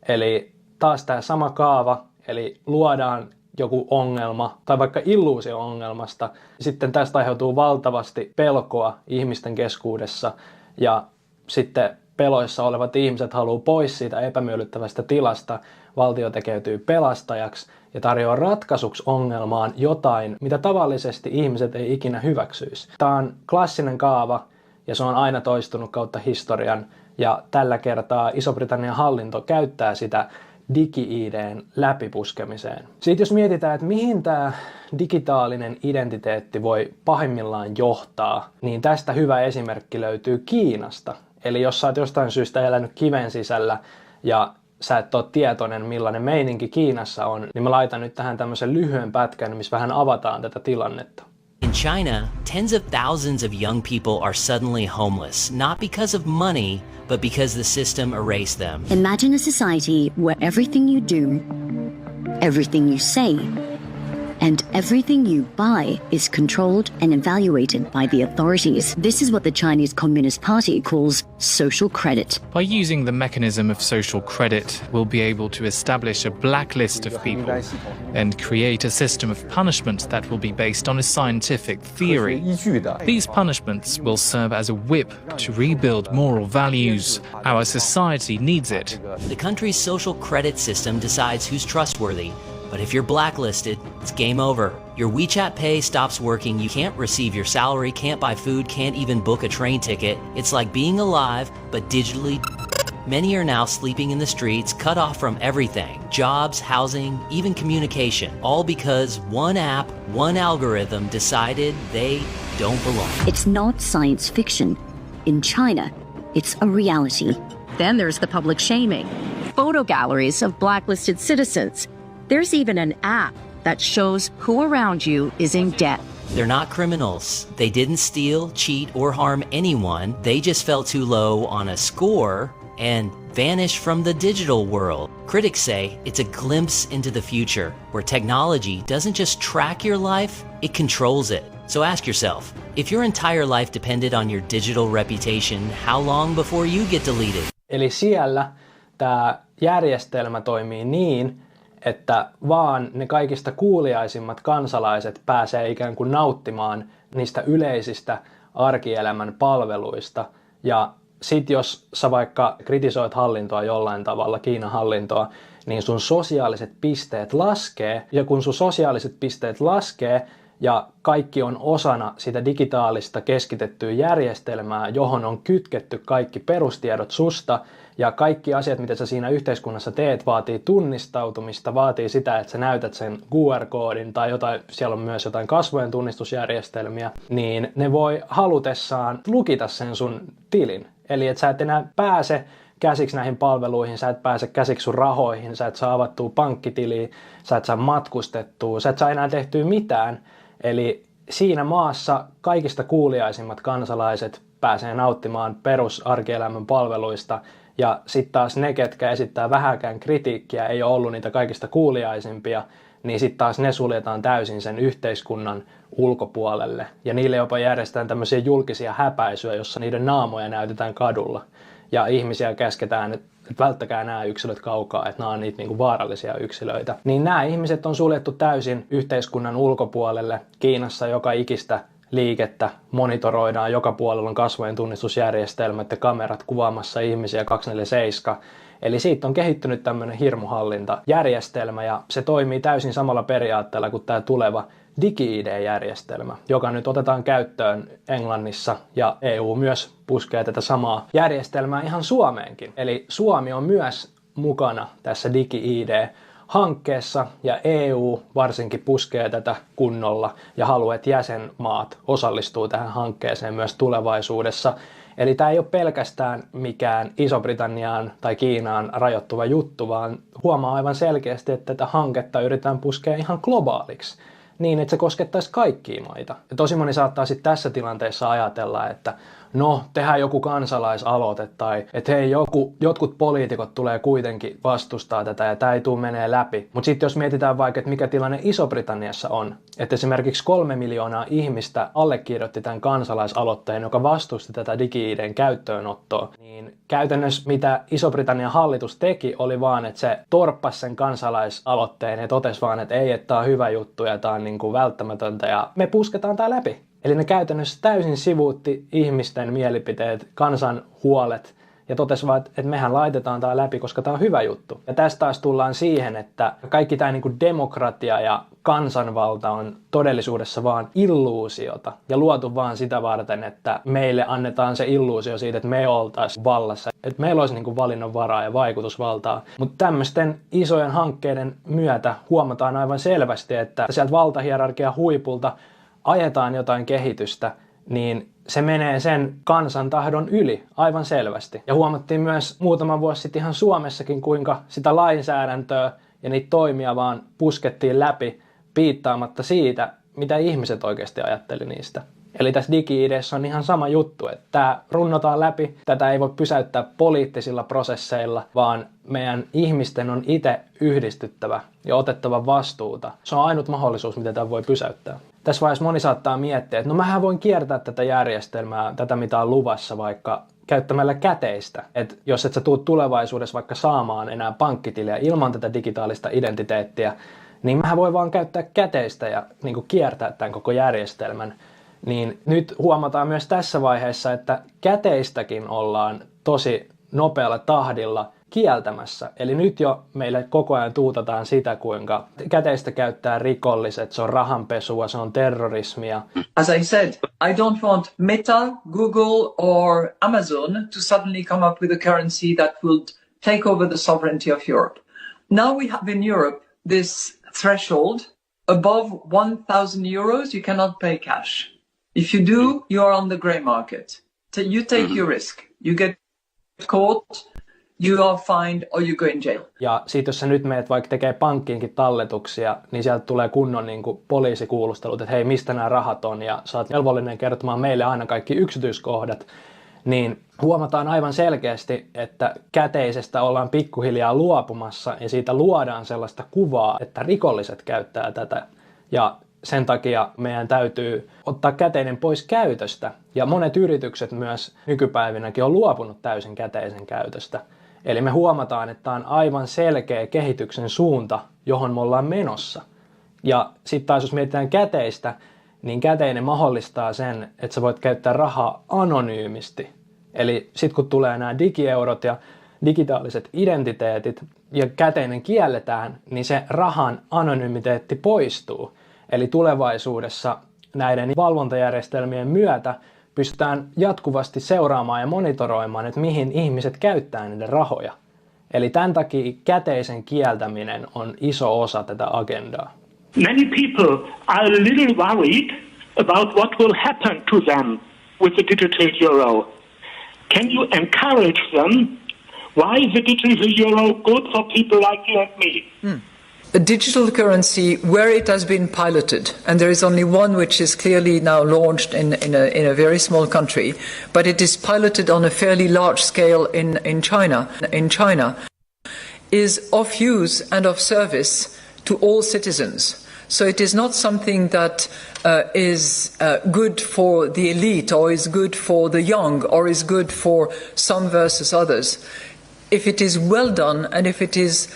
Eli taas tämä sama kaava, eli luodaan joku ongelma tai vaikka illuusio ongelmasta, sitten tästä aiheutuu valtavasti pelkoa ihmisten keskuudessa ja sitten peloissa olevat ihmiset haluaa pois siitä epämiellyttävästä tilasta, valtio tekeytyy pelastajaksi ja tarjoaa ratkaisuksi ongelmaan jotain, mitä tavallisesti ihmiset ei ikinä hyväksyisi. Tämä on klassinen kaava ja se on aina toistunut kautta historian ja tällä kertaa Iso-Britannian hallinto käyttää sitä digi-ID:n läpipuskemiseen. Sitten jos mietitään, että mihin tämä digitaalinen identiteetti voi pahimmillaan johtaa, niin tästä hyvä esimerkki löytyy Kiinasta. Eli jos sä oot jostain syystä elänyt kiven sisällä ja sä et ole tietoinen, millainen meininki Kiinassa on, niin mä laitan nyt tähän tämmöisen lyhyen pätkän, missä vähän avataan tätä tilannetta. In China, tens of thousands of young people are suddenly homeless, not because of money, but because the system erased them. Imagine a society where everything you do, everything you say, and everything you buy is controlled and evaluated by the authorities. This is what the Chinese Communist Party calls social credit. By using the mechanism of social credit, we'll be able to establish a blacklist of people and create a system of punishment that will be based on a scientific theory. These punishments will serve as a whip to rebuild moral values. Our society needs it. The country's social credit system decides who's trustworthy. But if you're blacklisted, it's game over. Your WeChat Pay stops working, you can't receive your salary, can't buy food, can't even book a train ticket. It's like being alive, but digitally. Many are now sleeping in the streets, cut off from everything. Jobs, housing, even communication. All because one app, one algorithm decided they don't belong. It's not science fiction. In China, it's a reality. Then there's the public shaming. Photo galleries of blacklisted citizens. There's even an app that shows who around you is in debt. They're not criminals. They didn't steal, cheat, or harm anyone. They just fell too low on a score and vanished from the digital world. Critics say it's a glimpse into the future where technology doesn't just track your life, it controls it. So ask yourself, if your entire life depended on your digital reputation, how long before you get deleted? Eli siellä tämä järjestelmä toimii niin, että vaan ne kaikista kuuliaisimmat kansalaiset pääsee ikään kuin nauttimaan niistä yleisistä arkielämän palveluista. Ja sit jos sä vaikka kritisoit hallintoa jollain tavalla, Kiinan hallintoa, niin sun sosiaaliset pisteet laskee. Ja kun sun sosiaaliset pisteet laskee ja kaikki on osana sitä digitaalista keskitettyä järjestelmää, johon on kytketty kaikki perustiedot susta, Ja kaikki asiat, mitä sä siinä yhteiskunnassa teet, vaatii tunnistautumista, vaatii sitä, että sä näytät sen QR-koodin tai jotain, siellä on myös jotain kasvojen tunnistusjärjestelmiä, niin ne voi halutessaan lukita sen sun tilin. Eli että sä et enää pääse käsiksi näihin palveluihin, sä et pääse käsiksi sun rahoihin, sä et saa avattua pankkitiliä, sä et saa matkustettua, sä et saa enää tehtyä mitään. Eli siinä maassa kaikista kuuliaisimmat kansalaiset pääsee nauttimaan perusarkielämän palveluista, ja sitten taas ne, ketkä esittää vähäkään kritiikkiä, ei ole ollut niitä kaikista kuuliaisimpia, niin sitten taas ne suljetaan täysin sen yhteiskunnan ulkopuolelle. Ja niille jopa järjestetään tämmöisiä julkisia häpäisyjä, jossa niiden naamoja näytetään kadulla. Ja ihmisiä käsketään, että välttäkää nämä yksilöt kaukaa, että nämä on niitä niinku vaarallisia yksilöitä. Niin nämä ihmiset on suljettu täysin yhteiskunnan ulkopuolelle. Kiinassa joka ikistä liikettä monitoroidaan, joka puolella on kasvojen tunnistusjärjestelmät ja kamerat kuvaamassa ihmisiä 24/7. Eli siitä on kehittynyt tämmöinen hirmuhallintajärjestelmä, ja se toimii täysin samalla periaatteella kuin tämä tuleva digi-ID-järjestelmä, joka nyt otetaan käyttöön Englannissa, ja EU myös puskee tätä samaa järjestelmää ihan Suomeenkin. Eli Suomi on myös mukana tässä digi-ID-hankkeessa, ja EU varsinkin puskee tätä kunnolla ja haluaa, että jäsenmaat osallistuu tähän hankkeeseen myös tulevaisuudessa. Eli tämä ei ole pelkästään mikään Iso-Britanniaan tai Kiinaan rajoittuva juttu, vaan huomaa aivan selkeästi, että tätä hanketta yritetään puskea ihan globaaliksi, niin että se koskettaisi kaikkia maita. Ja tosi moni saattaa sitten tässä tilanteessa ajatella, että no, tehdään joku kansalaisaloite tai että hei, jotkut poliitikot tulee kuitenkin vastustaa tätä ja tämä ei tule menee läpi. Mutta sitten jos mietitään vaikka, että mikä tilanne Iso-Britanniassa on, että esimerkiksi 3 miljoonaa ihmistä allekirjoitti tämän kansalaisaloitteen, joka vastusti tätä digi-ID:n käyttöönottoa, niin käytännössä mitä Iso-Britannian hallitus teki oli vaan, että se torppasi sen kansalaisaloitteen ja totesi vaan, että ei, että tämä on hyvä juttu ja tämä on niin kuin välttämätöntä ja me pusketaan tämä läpi. Eli ne käytännössä täysin sivuutti ihmisten mielipiteet, kansan huolet ja totesi vaan, että mehän laitetaan tämä läpi, koska tämä on hyvä juttu. Ja tästä taas tullaan siihen, että kaikki tämä niin kuin demokratia ja kansanvalta on todellisuudessa vaan illuusiota ja luotu vaan sitä varten, että meille annetaan se illuusio siitä, että me oltaisiin vallassa, että meillä olisi niin kuin valinnanvaraa ja vaikutusvaltaa. Mutta tämmöisten isojen hankkeiden myötä huomataan aivan selvästi, että sieltä valtahierarkian huipulta ajetaan jotain kehitystä, niin se menee sen kansan tahdon yli aivan selvästi. Ja huomattiin myös muutama vuosi sitten ihan Suomessakin, kuinka sitä lainsäädäntöä ja niitä toimia vaan puskettiin läpi piittaamatta siitä, mitä ihmiset oikeasti ajatteli niistä. Eli tässä digi-ID:ssä on ihan sama juttu, että tämä runnotaan läpi, tätä ei voi pysäyttää poliittisilla prosesseilla, vaan meidän ihmisten on itse yhdistyttävä ja otettava vastuuta. Se on ainut mahdollisuus, miten tämä voi pysäyttää. Tässä vaiheessa moni saattaa miettiä, että no mähän voin kiertää tätä järjestelmää, tätä mitä on luvassa vaikka käyttämällä käteistä. Että jos et sä tuut tulevaisuudessa vaikka saamaan enää pankkitiliä ilman tätä digitaalista identiteettiä, niin mähän voi vaan käyttää käteistä ja niin kuin kiertää tämän koko järjestelmän. Niin nyt huomataan myös tässä vaiheessa, että käteistäkin ollaan tosi nopealla tahdilla kieltämässä. Eli nyt jo meille koko ajan tuutataan sitä, kuinka käteistä käyttää rikolliset, se on rahanpesua, se on terrorismia. As I said, I don't want Meta, Google or Amazon to suddenly come up with a currency that would take over the sovereignty of Europe. Now we have in Europe this threshold. Above 1,000 euros, you cannot pay cash. If you do, you are on the grey market. You take your risk. You get caught, you are fined or you go in jail. Ja sit jos sä nyt meet vaikka tekee pankkiinkin talletuksia, niin sieltä tulee kunnon niin kuin poliisikuulustelut, että hei, mistä nämä rahat on, ja sä oot velvollinen kertomaan meille aina kaikki yksityiskohdat. Niin huomataan aivan selkeästi, että käteisestä ollaan pikkuhiljaa luopumassa ja siitä luodaan sellaista kuvaa, että rikolliset käyttää tätä. Ja sen takia meidän täytyy ottaa käteinen pois käytöstä. Ja monet yritykset myös nykypäivinäkin on luopunut täysin käteisen käytöstä. Eli me huomataan, että on aivan selkeä kehityksen suunta, johon me ollaan menossa. Ja sitten taas jos mietitään käteistä, niin käteinen mahdollistaa sen, että sä voit käyttää rahaa anonyymisti. Eli sitten kun tulee nämä digieurot ja digitaaliset identiteetit ja käteinen kielletään, niin se rahan anonymiteetti poistuu. Eli tulevaisuudessa näiden valvontajärjestelmien myötä pystytään jatkuvasti seuraamaan ja monitoroimaan, että mihin ihmiset käyttää niiden rahoja. Eli tämän takia käteisen kieltäminen on iso osa tätä agendaa. Many people are a little worried about what will happen to them with the digital euro. Can you encourage them? Why is the digital euro good for people like you and me? A digital currency where it has been piloted, and there is only one which is clearly now launched in a very small country, but it is piloted on a fairly large scale in China, is of use and of service to all citizens. So it is not something that is good for the elite or is good for the young or is good for some versus others. If it is well done and if it is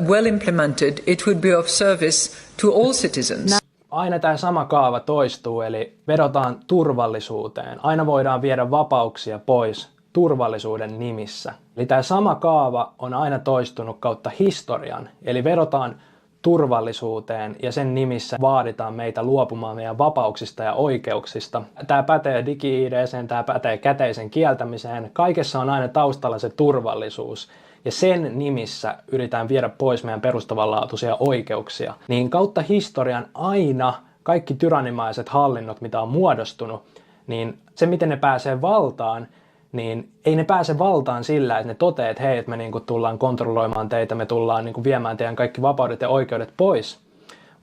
well implemented, it would be of service to all citizens. Aina tämä sama kaava toistuu, eli vedotaan turvallisuuteen. Aina voidaan viedä vapauksia pois turvallisuuden nimissä. Eli tämä sama kaava on aina toistunut kautta historian, eli vedotaan turvallisuuteen ja sen nimissä vaaditaan meitä luopumaan meidän vapauksista ja oikeuksista. Tämä pätee digi-ID:seen, tämä pätee käteisen kieltämiseen. Kaikessa on aina taustalla se turvallisuus. Ja sen nimissä yritetään viedä pois meidän perustavanlaatuisia oikeuksia. Niin kautta historian aina kaikki tyrannimaiset hallinnot, mitä on muodostunut, niin se miten ne pääsee valtaan, niin ei ne pääse valtaan sillä, että ne toteaa, että hei, että me niinku tullaan kontrolloimaan teitä, me tullaan niinku viemään teidän kaikki vapaudet ja oikeudet pois,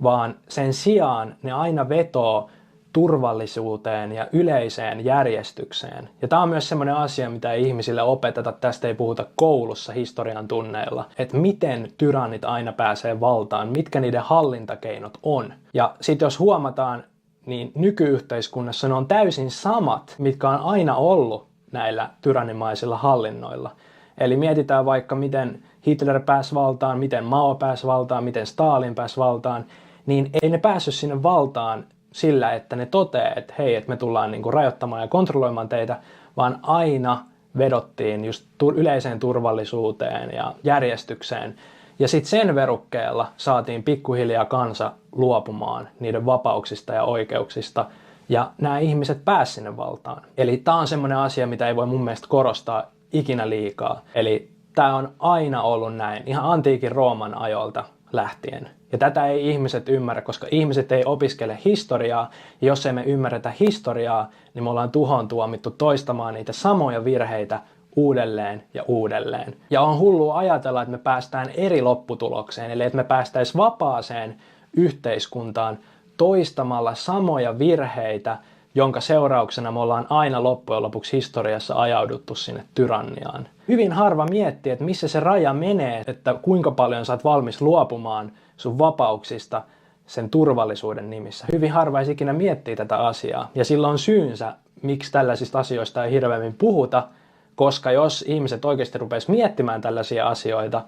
vaan sen sijaan ne aina vetoo turvallisuuteen ja yleiseen järjestykseen. Ja tämä on myös semmoinen asia, mitä ei ihmisille opeteta, tästä ei puhuta koulussa historian tunneilla, että miten tyrannit aina pääsee valtaan, mitkä niiden hallintakeinot on. Ja sitten jos huomataan, niin nykyyhteiskunnassa ne on täysin samat, mitkä on aina ollut näillä tyrannimaisilla hallinnoilla. Eli mietitään vaikka, miten Hitler pääsi valtaan, miten Mao pääsi valtaan, miten Stalin pääsi valtaan, niin ei ne päässyt sinne valtaan sillä, että ne toteaa, että hei, että me tullaan niinku rajoittamaan ja kontrolloimaan teitä, vaan aina vedottiin just yleiseen turvallisuuteen ja järjestykseen. Ja sitten sen verukkeella saatiin pikkuhiljaa kansa luopumaan niiden vapauksista ja oikeuksista, ja nämä ihmiset pääsivät sinne valtaan. Eli tämä on semmoinen asia, mitä ei voi mun mielestä korostaa ikinä liikaa. Eli tämä on aina ollut näin, ihan antiikin Rooman ajoilta lähtien. Ja tätä ei ihmiset ymmärrä, koska ihmiset ei opiskele historiaa. Ja jos ei me ymmärretä historiaa, niin me ollaan tuhoon tuomittu toistamaan niitä samoja virheitä uudelleen ja uudelleen. Ja on hullua ajatella, että me päästään eri lopputulokseen, eli että me päästäisiin vapaaseen yhteiskuntaan toistamalla samoja virheitä, jonka seurauksena me ollaan aina loppujen lopuksi historiassa ajauduttu sinne tyranniaan. Hyvin harva miettii, että missä se raja menee, että kuinka paljon sä oot valmis luopumaan sun vapauksista sen turvallisuuden nimissä. Hyvin harva ei ikinä miettii tätä asiaa. Ja sillä on syynsä, miksi tällaisista asioista ei hirveämmin puhuta, koska jos ihmiset oikeasti rupeaisi miettimään tällaisia asioita,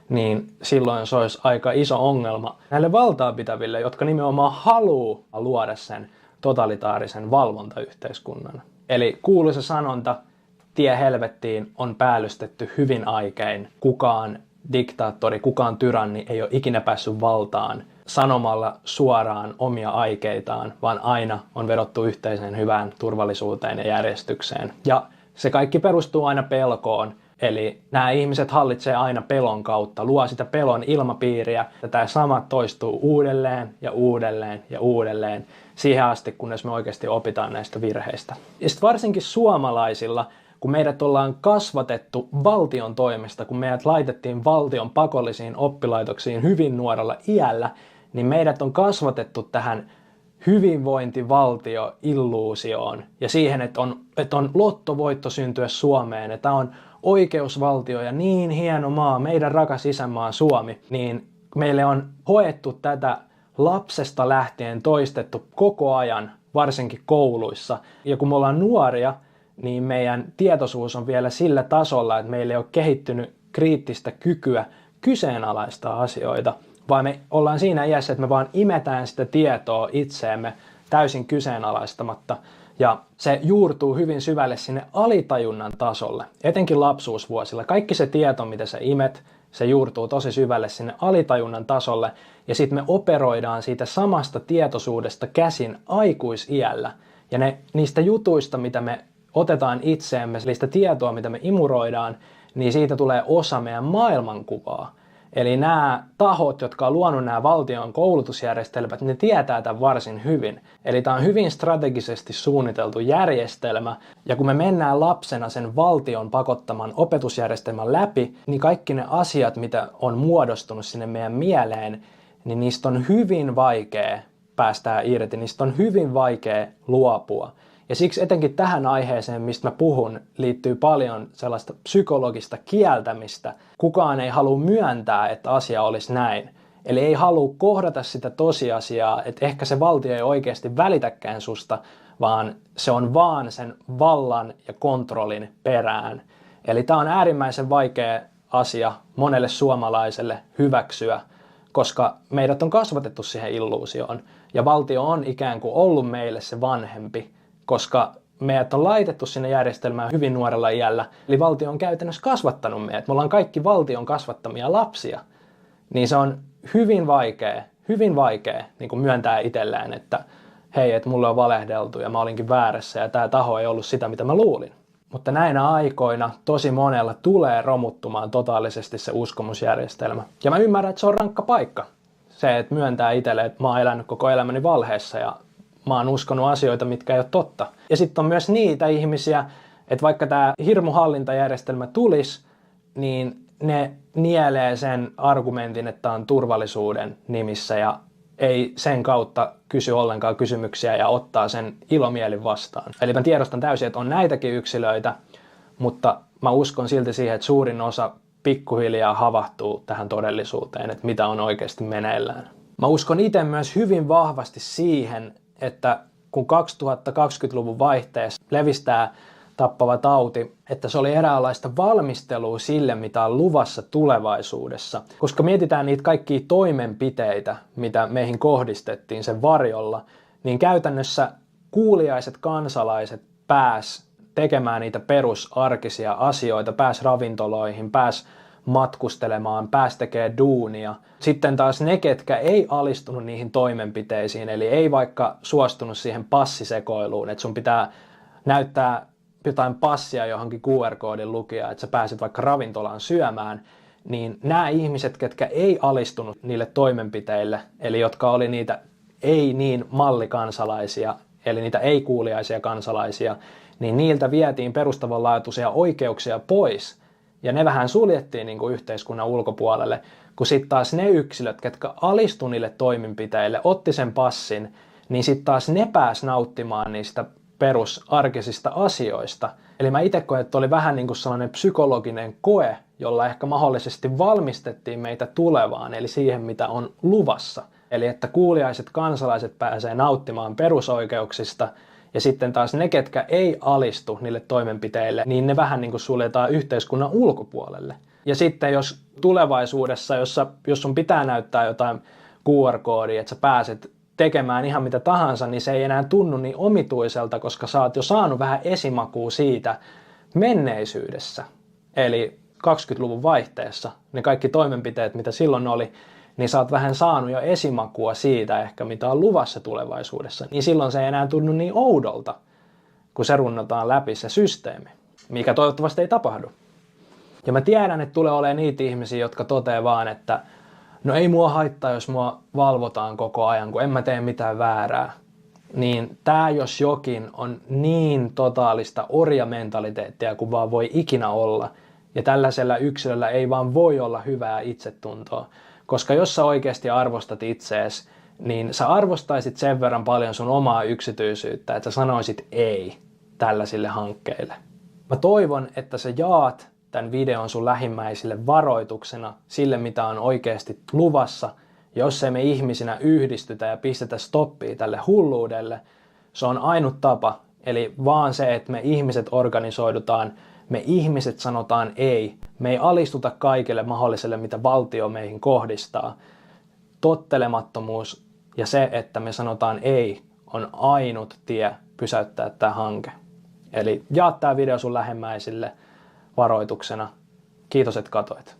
niin silloin se olisi aika iso ongelma näille valtaapitäville, jotka nimenomaan haluaa luoda sen totalitaarisen valvontayhteiskunnan. Eli kuuluisa sanonta, tie helvettiin on päällystetty hyvin aikein. Kukaan diktaattori, kukaan tyranni ei ole ikinä päässyt valtaan sanomalla suoraan omia aikeitaan, vaan aina on vedottu yhteiseen hyvään turvallisuuteen ja järjestykseen. Ja se kaikki perustuu aina pelkoon. Eli nämä ihmiset hallitsee aina pelon kautta, luo sitä pelon ilmapiiriä, ja tämä sama toistuu uudelleen ja uudelleen ja uudelleen siihen asti, kunnes me oikeasti opitaan näistä virheistä. Ja sitten varsinkin suomalaisilla, kun meidät ollaan kasvatettu valtion toimesta, kun meidät laitettiin valtion pakollisiin oppilaitoksiin hyvin nuorella iällä, niin meidät on kasvatettu tähän hyvinvointivaltio-illuusioon ja siihen, että on lottovoitto syntyä Suomeen, että on oikeusvaltio ja niin hieno maa, meidän rakas isänmaa Suomi, niin meille on hoettu tätä lapsesta lähtien toistettu koko ajan, varsinkin kouluissa. Ja kun me ollaan nuoria, niin meidän tietoisuus on vielä sillä tasolla, että meillä ei ole kehittynyt kriittistä kykyä kyseenalaistaa asioita, vaan me ollaan siinä iässä, että me vaan imetään sitä tietoa itseemme täysin kyseenalaistamatta. Ja se juurtuu hyvin syvälle sinne alitajunnan tasolle, etenkin lapsuusvuosilla. Kaikki se tieto, mitä sä imet, se juurtuu tosi syvälle sinne alitajunnan tasolle. Ja sitten me operoidaan siitä samasta tietoisuudesta käsin aikuisiällä. Ja niistä jutuista, mitä me otetaan itseemme, niistä tietoa, mitä me imuroidaan, niin siitä tulee osa meidän maailmankuvaa. Eli nämä tahot, jotka on luonut nämä valtion koulutusjärjestelmät, ne tietää tämän varsin hyvin. Eli tämä on hyvin strategisesti suunniteltu järjestelmä. Ja kun me mennään lapsena sen valtion pakottaman opetusjärjestelmän läpi, niin kaikki ne asiat, mitä on muodostunut sinne meidän mieleen, niin niistä on hyvin vaikea päästää irti, niistä on hyvin vaikea luopua. Ja siksi etenkin tähän aiheeseen, mistä mä puhun, liittyy paljon sellaista psykologista kieltämistä. Kukaan ei halua myöntää, että asia olisi näin. Eli ei halua kohdata sitä tosiasiaa, että ehkä se valtio ei oikeasti välitäkään susta, vaan se on vaan sen vallan ja kontrollin perään. Eli tämä on äärimmäisen vaikea asia monelle suomalaiselle hyväksyä, koska meidät on kasvatettu siihen illuusioon. Ja valtio on ikään kuin ollut meille se vanhempi, koska meidät on laitettu sinne järjestelmään hyvin nuorella iällä. Eli valtio on käytännössä kasvattanut meidät. Me ollaan kaikki valtion kasvattamia lapsia. Niin se on hyvin vaikea niin kuin myöntää itselleen, että hei, että mulle on valehdeltu ja mä olinkin väärässä ja tämä taho ei ollut sitä, mitä mä luulin. Mutta näinä aikoina tosi monella tulee romuttumaan totaalisesti se uskomusjärjestelmä. Ja mä ymmärrän, että se on rankka paikka. Se, että myöntää itselle, että mä oon elänyt koko elämäni valheessa ja mä oon uskonut asioita, mitkä ei ole totta. Ja sitten on myös niitä ihmisiä, että vaikka tämä hirmuhallintajärjestelmä tulisi, niin ne nielee sen argumentin, että on turvallisuuden nimissä ja ei sen kautta kysy ollenkaan kysymyksiä ja ottaa sen ilomielin vastaan. Eli mä tiedostan täysin, että on näitäkin yksilöitä, mutta mä uskon silti siihen, että suurin osa pikkuhiljaa havahtuu tähän todellisuuteen, että mitä on oikeasti meneillään. Mä uskon itse myös hyvin vahvasti siihen, että kun 2020-luvun vaihteessa levistää tappava tauti, että se oli eräänlaista valmistelua sille, mitä on luvassa tulevaisuudessa. Koska mietitään niitä kaikkia toimenpiteitä, mitä meihin kohdistettiin sen varjolla, niin käytännössä kuuliaiset kansalaiset pääs tekemään niitä perusarkisia asioita, pääs ravintoloihin, pääs matkustelemaan, pääs tekemään duunia. Sitten taas ne, ketkä ei alistunut niihin toimenpiteisiin, eli ei vaikka suostunut siihen passisekoiluun, että sun pitää näyttää jotain passia johonkin QR-koodin lukija, että sä pääset vaikka ravintolaan syömään, niin nämä ihmiset, ketkä ei alistunut niille toimenpiteille, eli jotka oli niitä ei niin mallikansalaisia, eli niitä ei-kuuliaisia kansalaisia, niin niiltä vietiin perustavanlaatuisia oikeuksia pois, ja ne vähän suljettiin niin kuin yhteiskunnan ulkopuolelle, kun sitten taas ne yksilöt, ketkä alistu niille toimenpiteille, otti sen passin, niin sitten taas ne pääs nauttimaan niistä perusarkisista asioista. Eli mä itse koen, että oli vähän niin kuin sellainen psykologinen koe, jolla ehkä mahdollisesti valmistettiin meitä tulevaan, eli siihen, mitä on luvassa. Eli että kuuliaiset kansalaiset pääsee nauttimaan perusoikeuksista, ja sitten taas ne, ketkä ei alistu niille toimenpiteille, niin ne vähän niin kuin suljetaan yhteiskunnan ulkopuolelle. Ja sitten jos tulevaisuudessa, jos sun pitää näyttää jotain QR-koodia, että sä pääset tekemään ihan mitä tahansa, niin se ei enää tunnu niin omituiselta, koska sä oot jo saanut vähän esimakua siitä menneisyydessä. Eli 20-luvun vaihteessa, ne kaikki toimenpiteet, mitä silloin oli, niin sä oot vähän saanut jo esimakua siitä ehkä, mitä on luvassa tulevaisuudessa. Niin silloin se ei enää tunnu niin oudolta, kun se runnotaan läpi se systeemi, mikä toivottavasti ei tapahdu. Ja mä tiedän, että tulee olemaan niitä ihmisiä, jotka toteaa vaan, että no ei mua haittaa, jos mua valvotaan koko ajan, kun en mä tee mitään väärää. Niin tää jos jokin on niin totaalista orjamentaliteettia kuin vaan voi ikinä olla. Ja tällaisella yksilöllä ei vaan voi olla hyvää itsetuntoa. Koska jos sä oikeasti arvostat itseesi, niin sä arvostaisit sen verran paljon sun omaa yksityisyyttä, että sä sanoisit ei tällaisille hankkeille. Mä toivon, että sä jaat tämän videon sun lähimmäisille varoituksena sille, mitä on oikeasti luvassa. Jos ei me ihmisinä yhdistytä ja pistetä stoppia tälle hulluudelle, se on ainut tapa. Eli vaan se, että me ihmiset organisoidutaan, me ihmiset sanotaan ei. Me ei alistuta kaikille mahdolliselle, mitä valtio meihin kohdistaa. Tottelemattomuus ja se, että me sanotaan ei, on ainut tie pysäyttää tämä hanke. Eli jaa tämä video sun lähimmäisille varoituksena. Kiitos, että katoit.